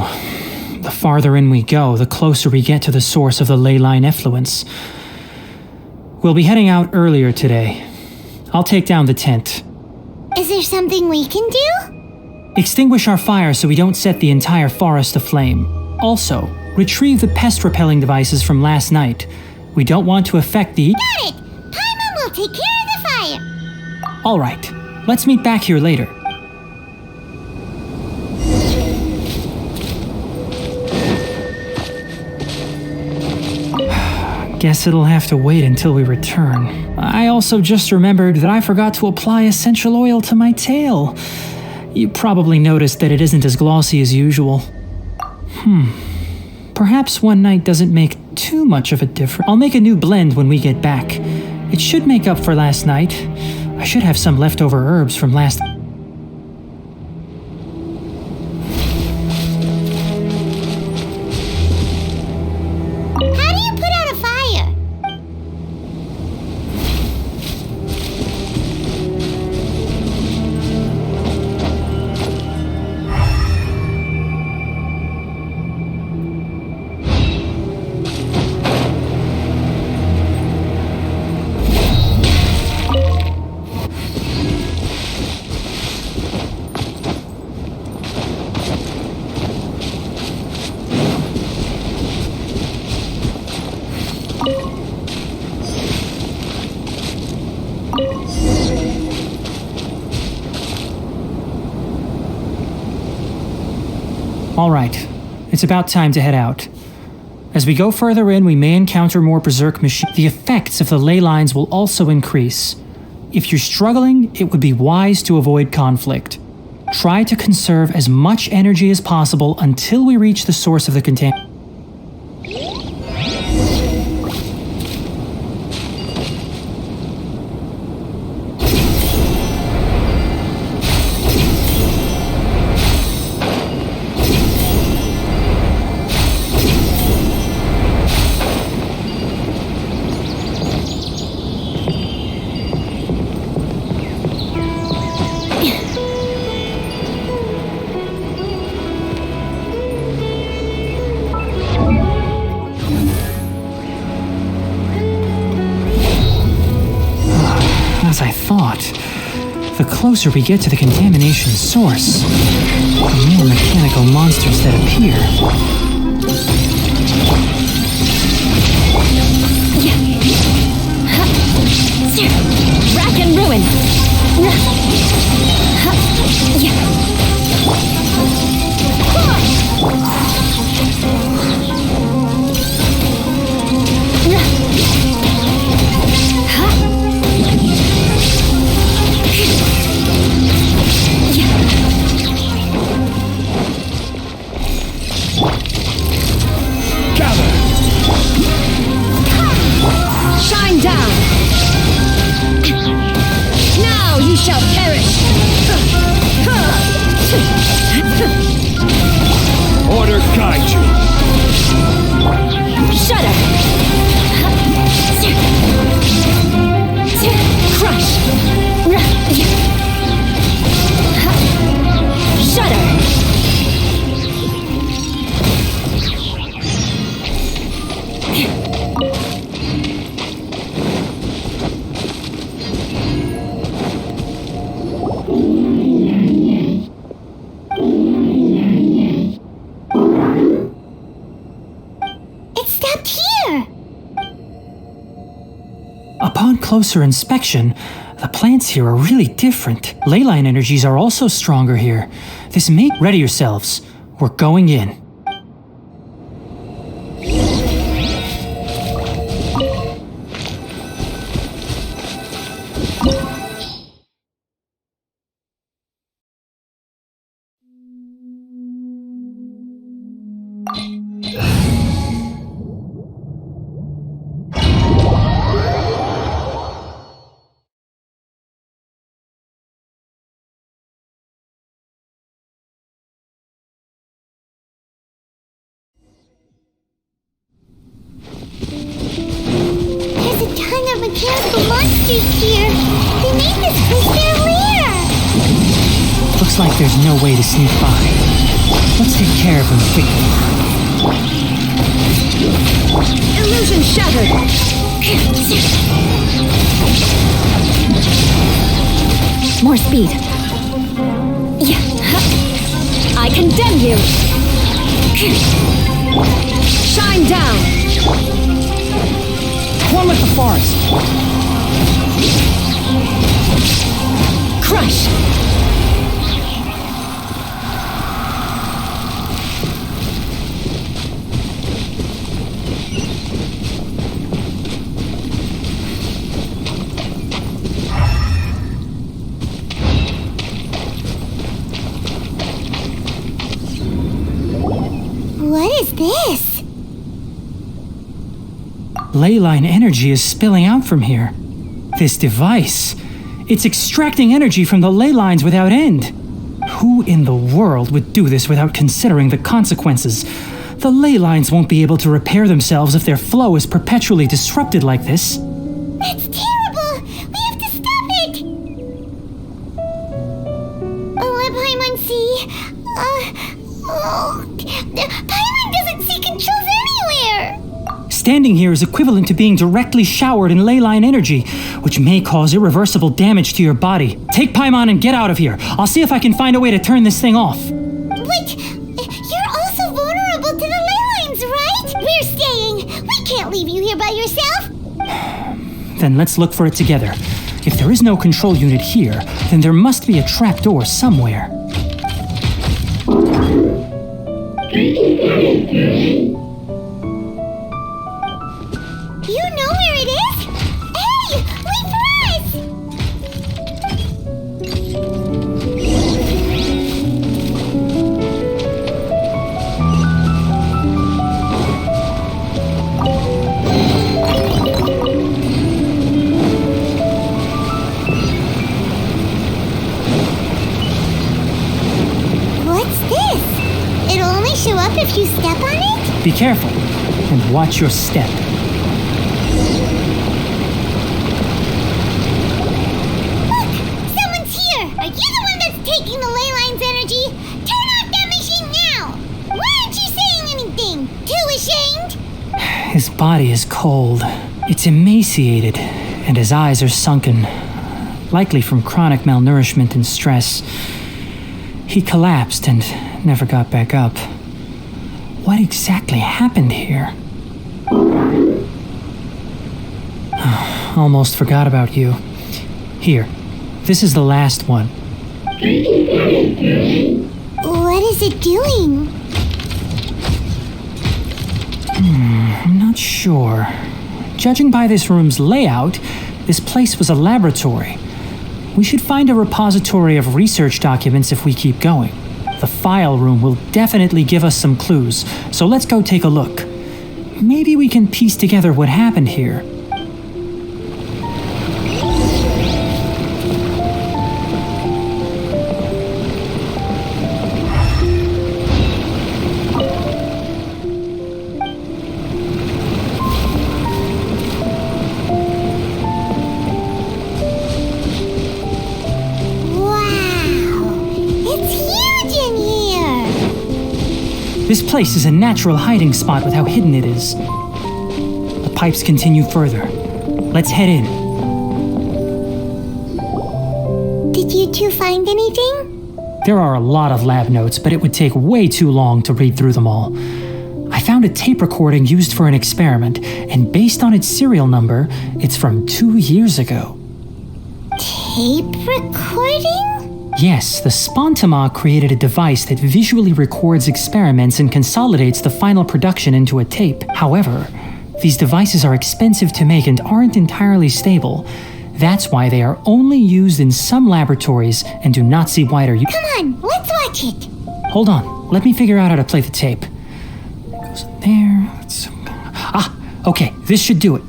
The farther in we go, the closer we get to the source of the ley line effluence. We'll be heading out earlier today. I'll take down the tent. Is there something we can do? Extinguish our fire so we don't set the entire forest aflame. Also, retrieve the pest-repelling devices from last night. We don't want to affect the... Got it! Paimon will take care of the fire. All right. Let's meet back here later. Guess it'll have to wait until we return. I also just remembered that I forgot to apply essential oil to my tail. You probably noticed that it isn't as glossy as usual. Perhaps one night doesn't make too much of a difference. I'll make a new blend when we get back. It should make up for last night. I should have some leftover herbs from last... All right, it's about time to head out. As we go further in, we may encounter more berserk machines. The effects of the ley lines will also increase. If you're struggling, it would be wise to avoid conflict. Try to conserve as much energy as possible until we reach the source of the contamination. As I thought, the closer we get to the contamination source, the more mechanical monsters that appear. Rack and ruin! Shine down! Now you shall perish! Order guide you! Shudder! Crush! Shudder! It stopped here! Upon closer inspection, the plants here are really different. Ley line energies are also stronger here. This may... Ready yourselves. We're going in. There's a ton of mechanical monsters here. They make this place their lair. Looks like there's no way to sneak by. Let's take care of them quickly. Illusion shattered! More speed. I condemn you! Shine down! One with the forest. Crush! What is this? Ley line energy is spilling out from here. This device, it's extracting energy from the ley lines without end. Who in the world would do this without considering the consequences? The ley lines won't be able to repair themselves if their flow is perpetually disrupted like this. That's terrible! We have to stop it! Let Paimon see. Paimon doesn't see controls anywhere! Standing here is equivalent to being directly showered in ley line energy, which may cause irreversible damage to your body. Take Paimon and get out of here. I'll see if I can find a way to turn this thing off. But you're also vulnerable to the ley lines, right? We're staying. We can't leave you here by yourself. Then let's look for it together. If there is no control unit here, then there must be a trapdoor somewhere. You know where it is? Hey, wait for us! What's this? It'll only show up if you step on it? Be careful and watch your step. Someone's here! Are you the one that's taking the ley line's energy? Turn off that machine now! Why aren't you saying anything? Too ashamed? His body is cold. It's emaciated, and his eyes are sunken, likely from chronic malnourishment and stress. He collapsed and never got back up. What exactly happened here? Almost forgot about you. Here, this is the last one. What is it doing? I'm not sure. Judging by this room's layout, this place was a laboratory. We should find a repository of research documents if we keep going. The file room will definitely give us some clues, so let's go take a look. Maybe we can piece together what happened here. This place is a natural hiding spot with how hidden it is. The pipes continue further. Let's head in. Did you two find anything? There are a lot of lab notes, but it would take way too long to read through them all. I found a tape recording used for an experiment, and based on its serial number, it's from 2 years ago. Tape recording? Yes, the Spontama created a device that visually records experiments and consolidates the final production into a tape. However, these devices are expensive to make and aren't entirely stable. That's why they are only used in some laboratories and do not see wider use. Come on, let's watch it. Hold on, let me figure out how to play the tape. It goes in there. Okay, this should do it.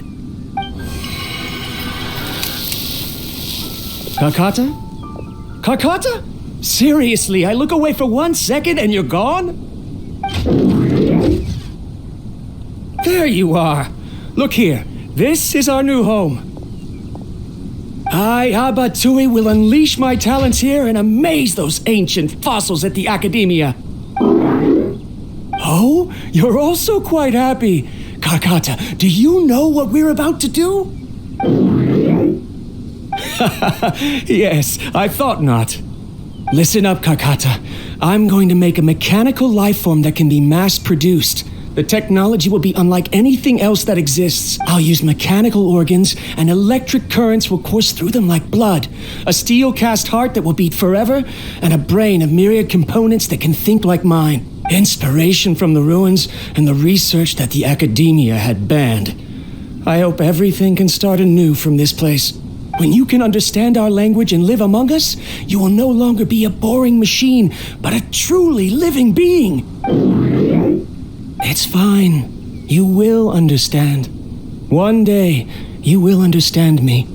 Kakata? Kakata? Seriously, I look away for 1 second and you're gone? There you are. Look here. This is our new home. I, Abatui, will unleash my talents here and amaze those ancient fossils at the Academia. Oh, you're also quite happy. Kakata, do you know what we're about to do? Yes, I thought not. Listen up, Kakata. I'm going to make a mechanical life form that can be mass-produced. The technology will be unlike anything else that exists. I'll use mechanical organs, and electric currents will course through them like blood. A steel-cast heart that will beat forever, and a brain of myriad components that can think like mine. Inspiration from the ruins and the research that the Academia had banned. I hope everything can start anew from this place. When you can understand our language and live among us, you will no longer be a boring machine, but a truly living being. It's fine. You will understand. One day, you will understand me.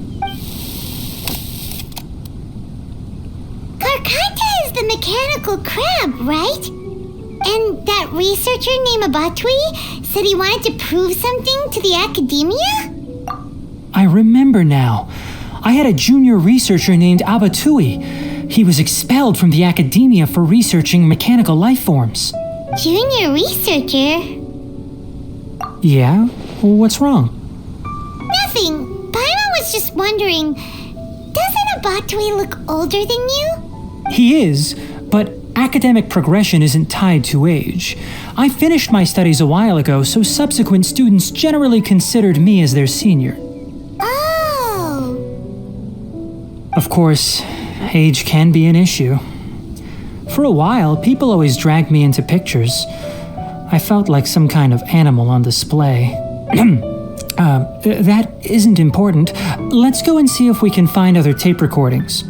Karkata is the mechanical crab, right? And that researcher named Abatui said he wanted to prove something to the Academia? I remember now. I had a junior researcher named Abatui. He was expelled from the Academia for researching mechanical life forms. Junior researcher? Yeah? What's wrong? Nothing. Paimon was just wondering, doesn't Abatui look older than you? He is, but academic progression isn't tied to age. I finished my studies a while ago, so subsequent students generally considered me as their senior. Oh. Of course, age can be an issue. For a while, people always dragged me into pictures, I felt like some kind of animal on display. That isn't important. Let's go and see if we can find other tape recordings.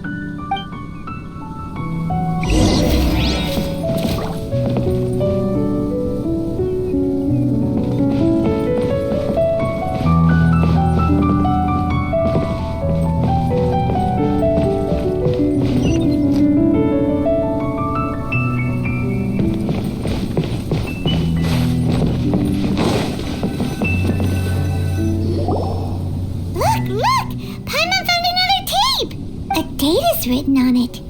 Written on it.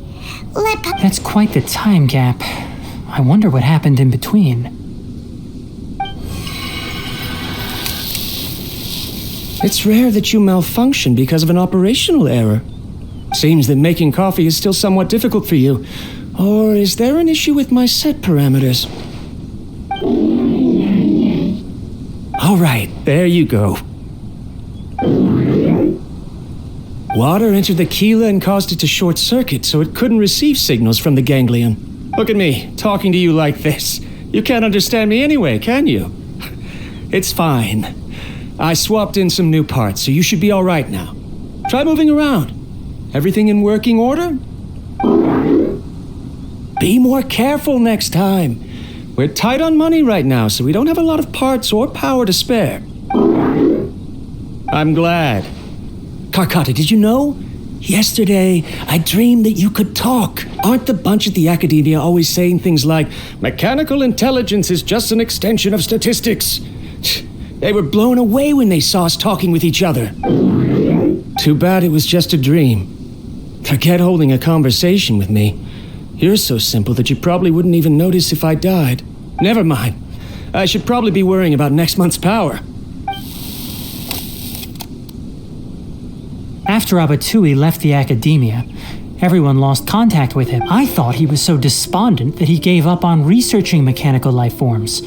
That's quite the time gap. I wonder what happened in between. It's rare that you malfunction because of an operational error. Seems that making coffee is still somewhat difficult for you. Or is there an issue with my set parameters? All right, there you go. Water entered the chela and caused it to short circuit, so it couldn't receive signals from the ganglion. Look at me, talking to you like this. You can't understand me anyway, can you? It's fine. I swapped in some new parts, so you should be all right now. Try moving around. Everything in working order? Be more careful next time. We're tight on money right now, so we don't have a lot of parts or power to spare. I'm glad. Karkata, did you know? Yesterday, I dreamed that you could talk. Aren't the bunch at the Academia always saying things like, mechanical intelligence is just an extension of statistics? They were blown away when they saw us talking with each other. Too bad it was just a dream. Forget holding a conversation with me. You're so simple that you probably wouldn't even notice if I died. Never mind. I should probably be worrying about next month's power. After Abatui left the Academia, everyone lost contact with him. I thought he was so despondent that he gave up on researching mechanical life forms.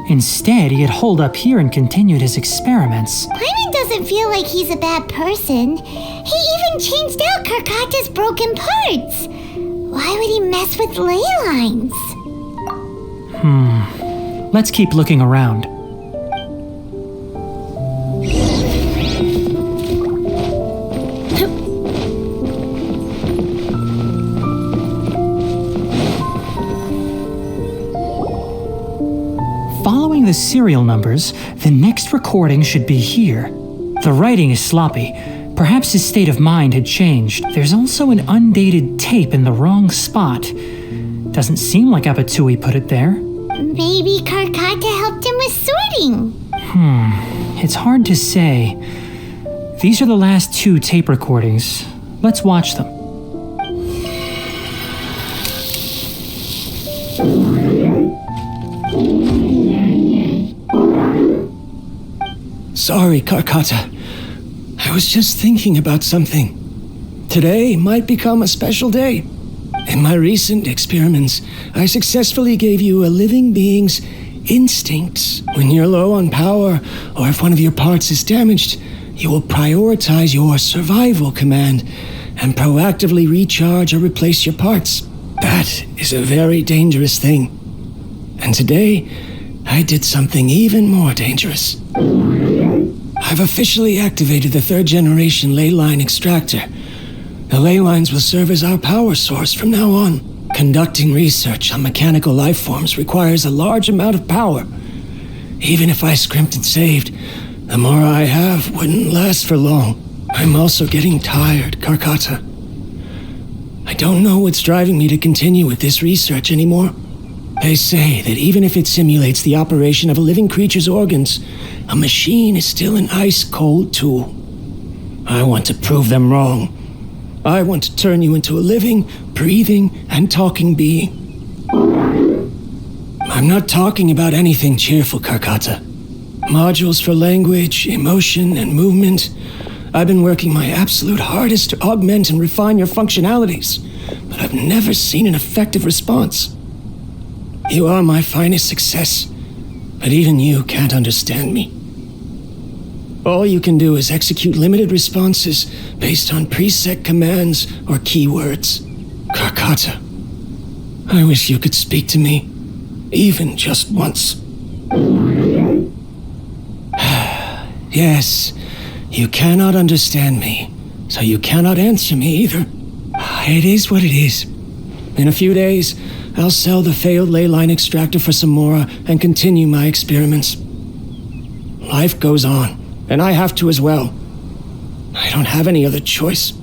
Instead, he had holed up here and continued his experiments. Paimon doesn't feel like he's a bad person. He even changed out Karkata's broken parts. Why would he mess with ley lines? Let's keep looking around. Following the serial numbers, the next recording should be here. The writing is sloppy. Perhaps his state of mind had changed. There's also an undated tape in the wrong spot. Doesn't seem like Abatui put it there. Maybe Karkata helped him with sorting. It's hard to say. These are the last 2 tape recordings. Let's watch them. Sorry, Karkata. I was just thinking about something. Today might become a special day. In my recent experiments, I successfully gave you a living being's instincts. When you're low on power, or if one of your parts is damaged, you will prioritize your survival command and proactively recharge or replace your parts. That is a very dangerous thing. And today, I did something even more dangerous. I've officially activated the 3rd generation ley line extractor. The ley lines will serve as our power source from now on. Conducting research on mechanical life forms requires a large amount of power. Even if I scrimped and saved, the more I have wouldn't last for long. I'm also getting tired, Karkata. I don't know what's driving me to continue with this research anymore. They say that even if it simulates the operation of a living creature's organs, a machine is still an ice-cold tool. I want to prove them wrong. I want to turn you into a living, breathing, and talking being. I'm not talking about anything cheerful, Karkata. Modules for language, emotion, and movement. I've been working my absolute hardest to augment and refine your functionalities, but I've never seen an effective response. You are my finest success, but even you can't understand me. All you can do is execute limited responses based on preset commands or keywords. Karkata, I wish you could speak to me, even just once. Yes, you cannot understand me, so you cannot answer me either. It is what it is. In a few days, I'll sell the failed ley line extractor for some more and continue my experiments. Life goes on, and I have to as well. I don't have any other choice.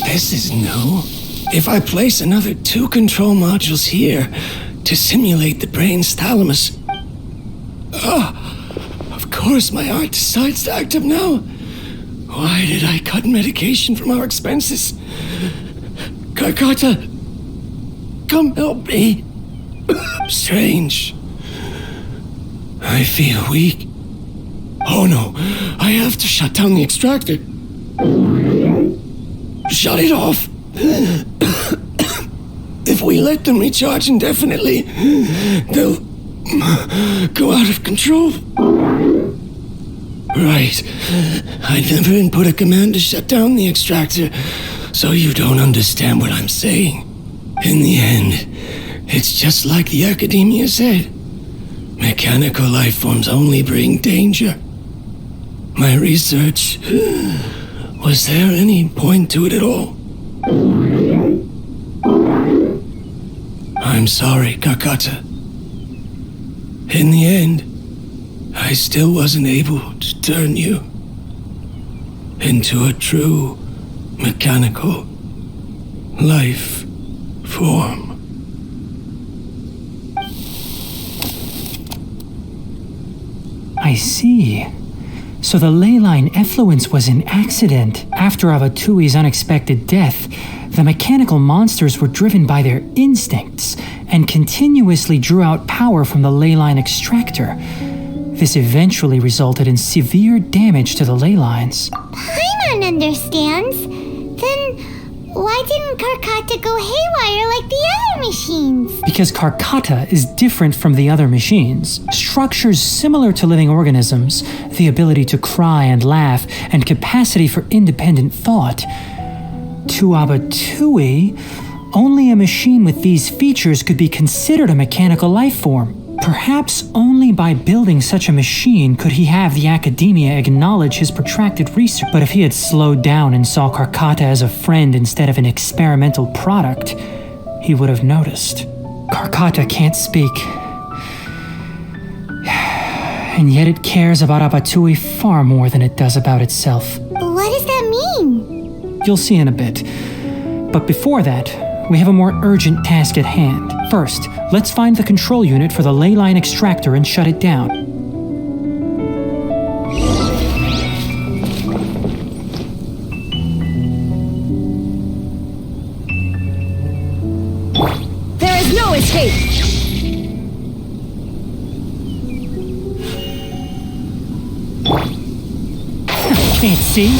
This is new. If I place another 2 control modules here to simulate the brain's thalamus... of course my heart decides to act up now. Why did I cut medication from our expenses? Karkata, come help me. Strange. I feel weak. Oh no, I have to shut down the extractor. Shut it off. If we let them recharge indefinitely, they'll go out of control. Right. I never input a command to shut down the extractor, so you don't understand what I'm saying. In the end, it's just like the Academia said. Mechanical life forms only bring danger. My research... Was there any point to it at all? I'm sorry, Karkata. In the end, I still wasn't able to turn you into a true mechanical life form. I see. So the ley line effluence was an accident. After Avatui's unexpected death, the mechanical monsters were driven by their instincts and continuously drew out power from the ley line extractor. This eventually resulted in severe damage to the ley lines. Paimon understands. Then why didn't Karkata go haywire like the other machines? Because Karkata is different from the other machines. Structures similar to living organisms, the ability to cry and laugh, and capacity for independent thought. To Abatui, only a machine with these features could be considered a mechanical life form. Perhaps only by building such a machine could he have the Academia acknowledge his protracted research. But if he had slowed down and saw Karkata as a friend instead of an experimental product, he would have noticed. Karkata can't speak. And yet it cares about Abatui far more than it does about itself. What does that mean? You'll see in a bit. But before that, we have a more urgent task at hand. First, let's find the control unit for the ley line extractor and shut it down. There is no escape! Can't see?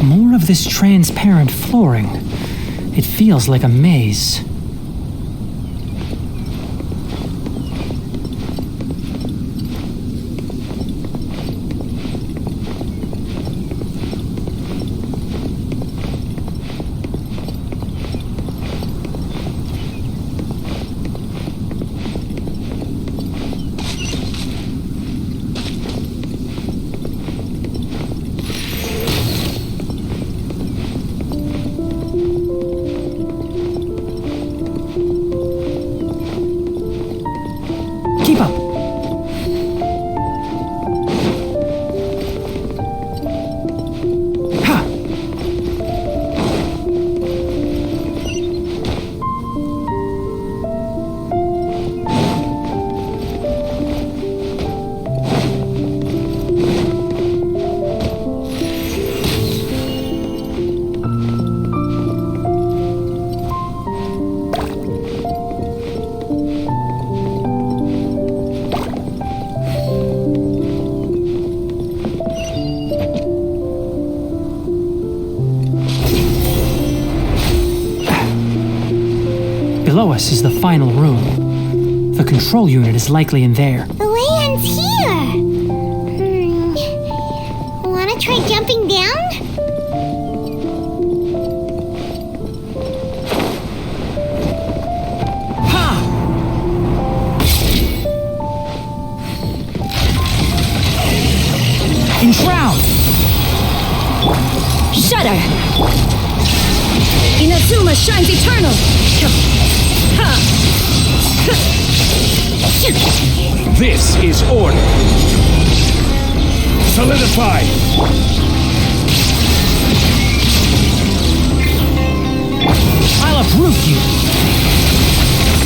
More of this transparent flooring. It feels like a maze. Below us is the final room. The control unit is likely in there. The way ends here. Wanna try jumping down? Enshroud! Shudder! Inazuma shines eternal! This is order. Solidify. I'll uproot you!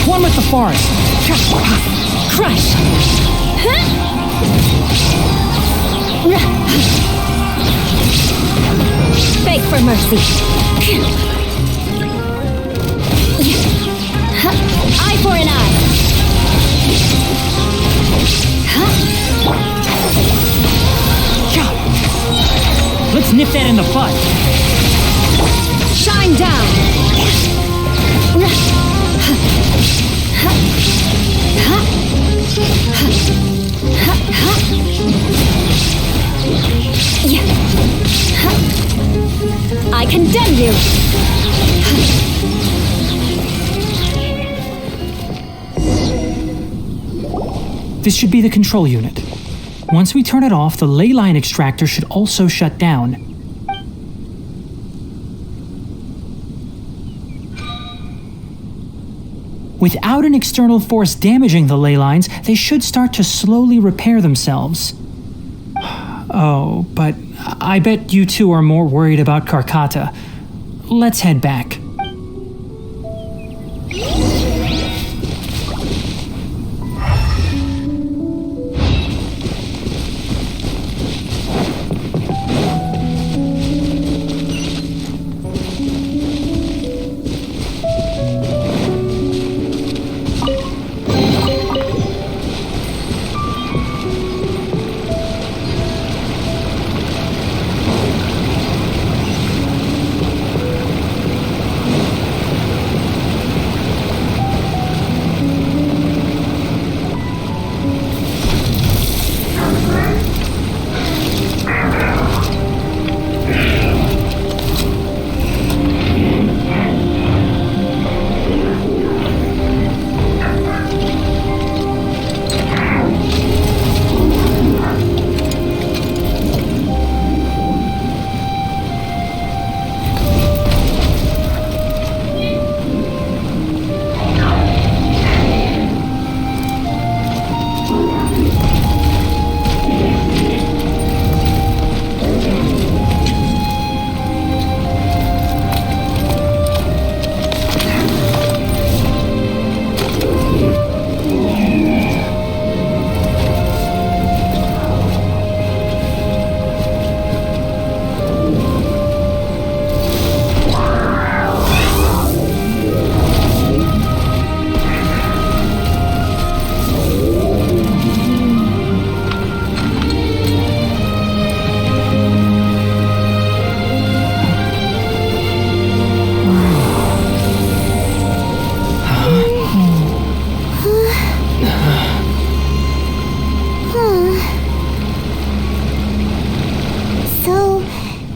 One with the forest! Crush! Beg for mercy! Eye for an eye! Let's nip that in the bud! Shine down! I condemn you! This should be the control unit. Once we turn it off, the ley line extractor should also shut down. Without an external force damaging the ley lines, they should start to slowly repair themselves. Oh, but I bet you two are more worried about Karkata. Let's head back.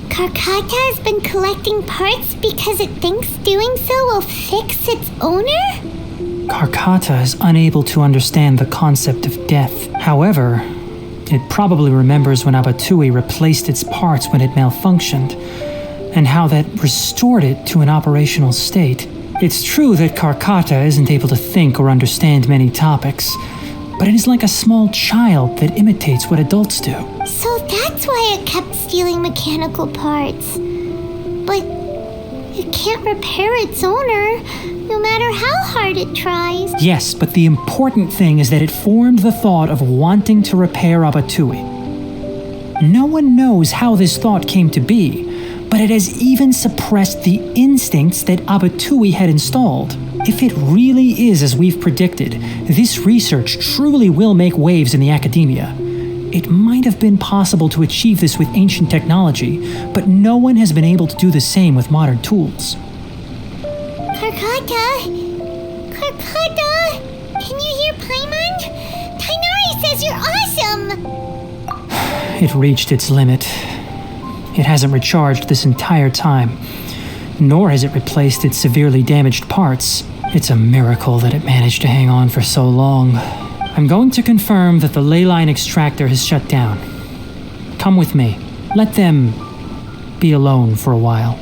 Karkata has been collecting parts because it thinks doing so will fix its owner? Karkata is unable to understand the concept of death. However, it probably remembers when Abatui replaced its parts when it malfunctioned, and how that restored it to an operational state. It's true that Karkata isn't able to think or understand many topics, but it is like a small child that imitates what adults do. So that's why it kept stealing mechanical parts. But it can't repair its owner, no matter how hard it tries. Yes, but the important thing is that it formed the thought of wanting to repair Abatui. No one knows how this thought came to be, but it has even suppressed the instincts that Abatui had installed. If it really is as we've predicted, this research truly will make waves in the academia. It might have been possible to achieve this with ancient technology, but no one has been able to do the same with modern tools. Karkata, Karkata, can you hear Paimon? Tighnari says you're awesome! It reached its limit. It hasn't recharged this entire time, nor has it replaced its severely damaged parts. It's a miracle that it managed to hang on for so long. I'm going to confirm that the ley line extractor has shut down. Come with me. Let them be alone for a while.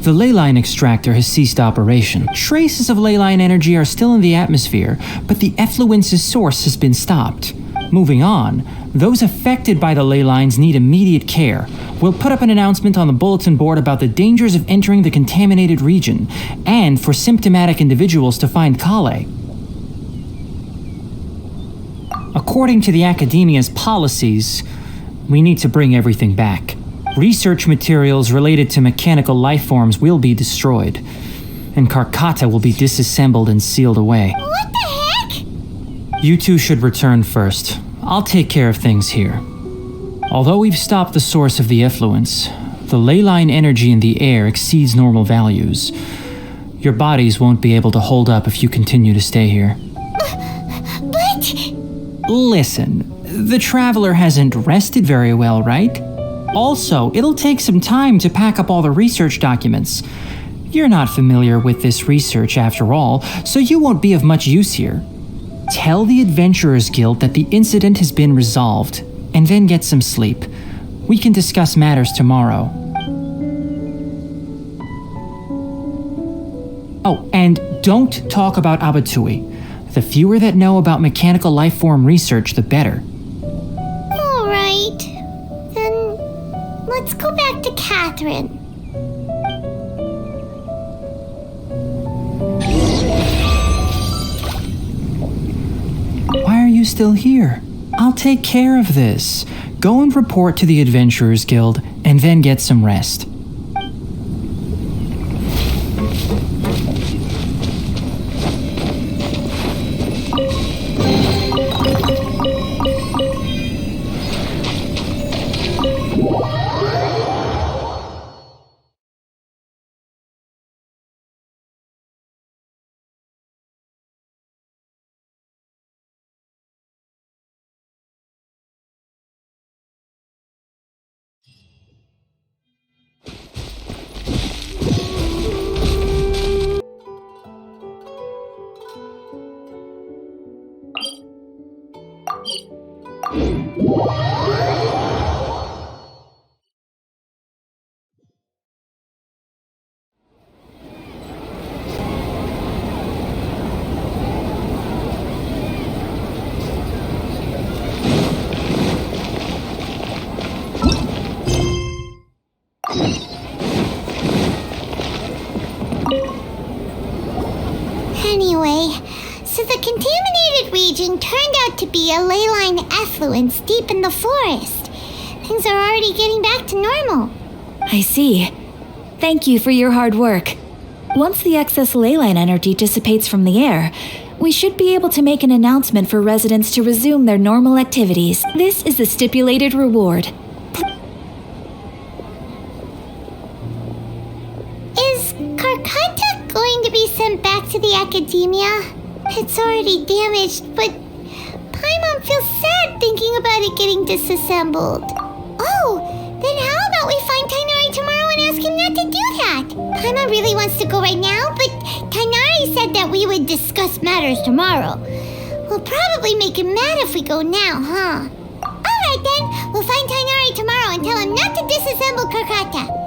The ley line extractor has ceased operation. Traces of ley line energy are still in the atmosphere, but the effluence's source has been stopped. Moving on, those affected by the ley lines need immediate care. We'll put up an announcement on the bulletin board about the dangers of entering the contaminated region, and for symptomatic individuals to find Kale. According to the Academia's policies, we need to bring everything back. Research materials related to mechanical life forms will be destroyed, and Karkata will be disassembled and sealed away. What the heck? You two should return first. I'll take care of things here. Although we've stopped the source of the effluence, the ley line energy in the air exceeds normal values. Your bodies won't be able to hold up if you continue to stay here. But... Listen, the traveler hasn't rested very well, right? Also, it'll take some time to pack up all the research documents. You're not familiar with this research after all, so you won't be of much use here. Tell the Adventurers Guild that the incident has been resolved, and then get some sleep. We can discuss matters tomorrow. Oh, and don't talk about Abatui. The fewer that know about mechanical life form research, the better. All right. Then let's go back to Catherine. Why are you still here? I'll take care of this. Go and report to the Adventurers Guild, and then get some rest. Anyway, so the contaminated region turned out to be a ley line effluence deep in the forest. Things are already getting back to normal. I see. Thank you for your hard work. Once the excess ley line energy dissipates from the air, we should be able to make an announcement for residents to resume their normal activities. This is the stipulated reward. Is Karkata going to be sent back to the Academia? It's already damaged, but Paimon feels sad thinking about it getting disassembled. Oh, then how about we find Tighnari tomorrow and ask him not to do that? Paimon really wants to go right now, but Tighnari said that we would discuss matters tomorrow. We'll probably make him mad if we go now, huh? Alright then, we'll find Tighnari tomorrow and tell him not to disassemble Karkata.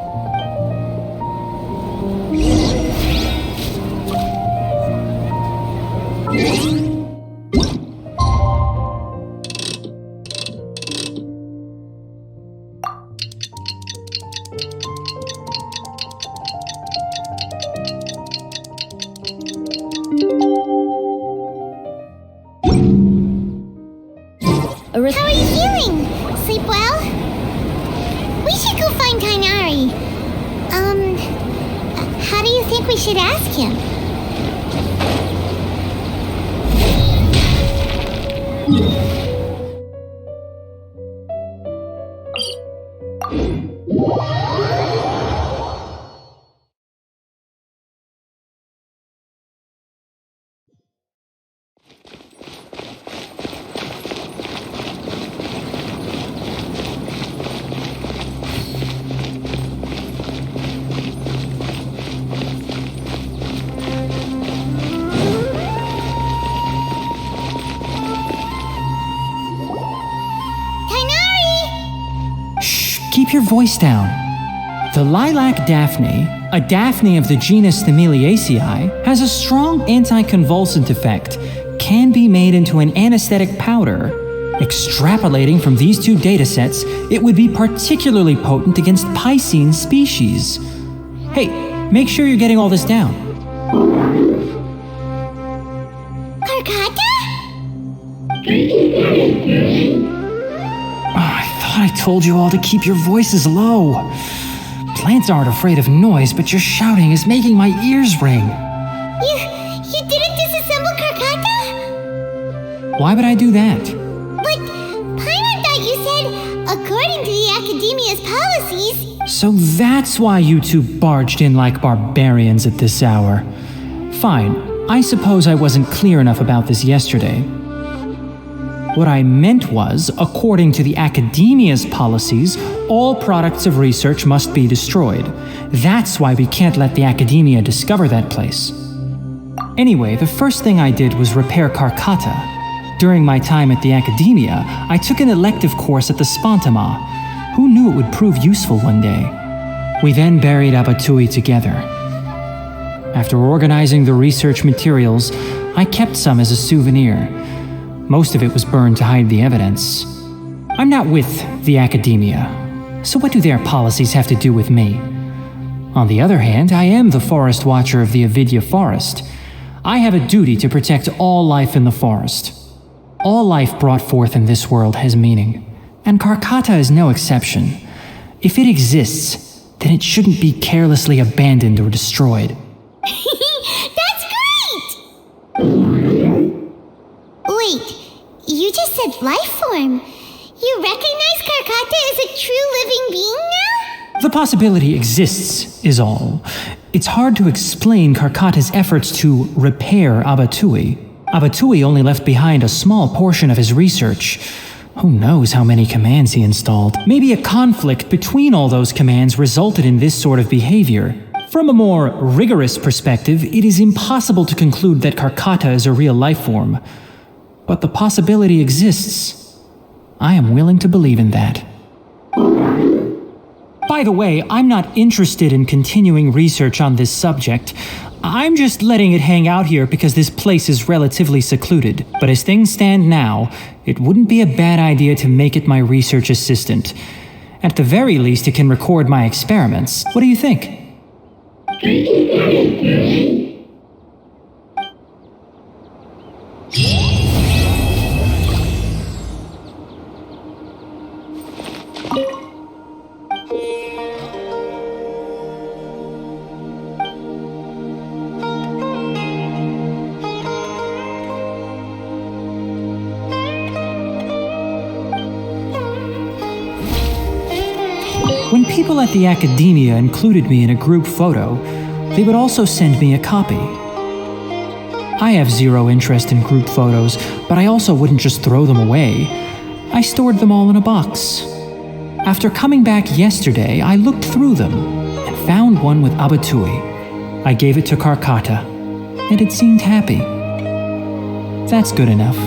ask him. Keep your voice down. The lilac daphne, a daphne of the genus Thymilaceae, has a strong anticonvulsant effect, can be made into an anesthetic powder. Extrapolating from these two datasets, it would be particularly potent against Piscine species. Hey, make sure you're getting all this down. Karkata? I told you all to keep your voices low. Plants aren't afraid of noise, but your shouting is making my ears ring. You didn't disassemble Karkata? Why would I do that? But Paimon thought you said, according to the Academia's policies... So that's why you two barged in like barbarians at this hour. Fine, I suppose I wasn't clear enough about this yesterday. What I meant was, according to the Academia's policies, all products of research must be destroyed. That's why we can't let the Academia discover that place. Anyway, the first thing I did was repair Karkata. During my time at the Academia, I took an elective course at the Spontama. Who knew it would prove useful one day? We then buried Abatui together. After organizing the research materials, I kept some as a souvenir. Most of it was burned to hide the evidence. I'm not with the Academia, so what do their policies have to do with me? On the other hand, I am the Forest Watcher of the Avidya Forest. I have a duty to protect all life in the forest. All life brought forth in this world has meaning, and Karkata is no exception. If it exists, then it shouldn't be carelessly abandoned or destroyed. That's great! Wait, you just said life form. You recognize Karkata as a true living being now? The possibility exists, is all. It's hard to explain Karkata's efforts to repair Abatui. Abatui only left behind a small portion of his research. Who knows how many commands he installed? Maybe a conflict between all those commands resulted in this sort of behavior. From a more rigorous perspective, it is impossible to conclude that Karkata is a real life form. But the possibility exists. I am willing to believe in that. By the way, I'm not interested in continuing research on this subject. I'm just letting it hang out here because this place is relatively secluded. But as things stand now, it wouldn't be a bad idea to make it my research assistant. At the very least, it can record my experiments. What do you think? When people at the Academia included me in a group photo, they would also send me a copy. I have zero interest in group photos, but I also wouldn't just throw them away. I stored them all in a box. After coming back yesterday, I looked through them and found one with Abatui. I gave it to Karkata, and it seemed happy. That's good enough.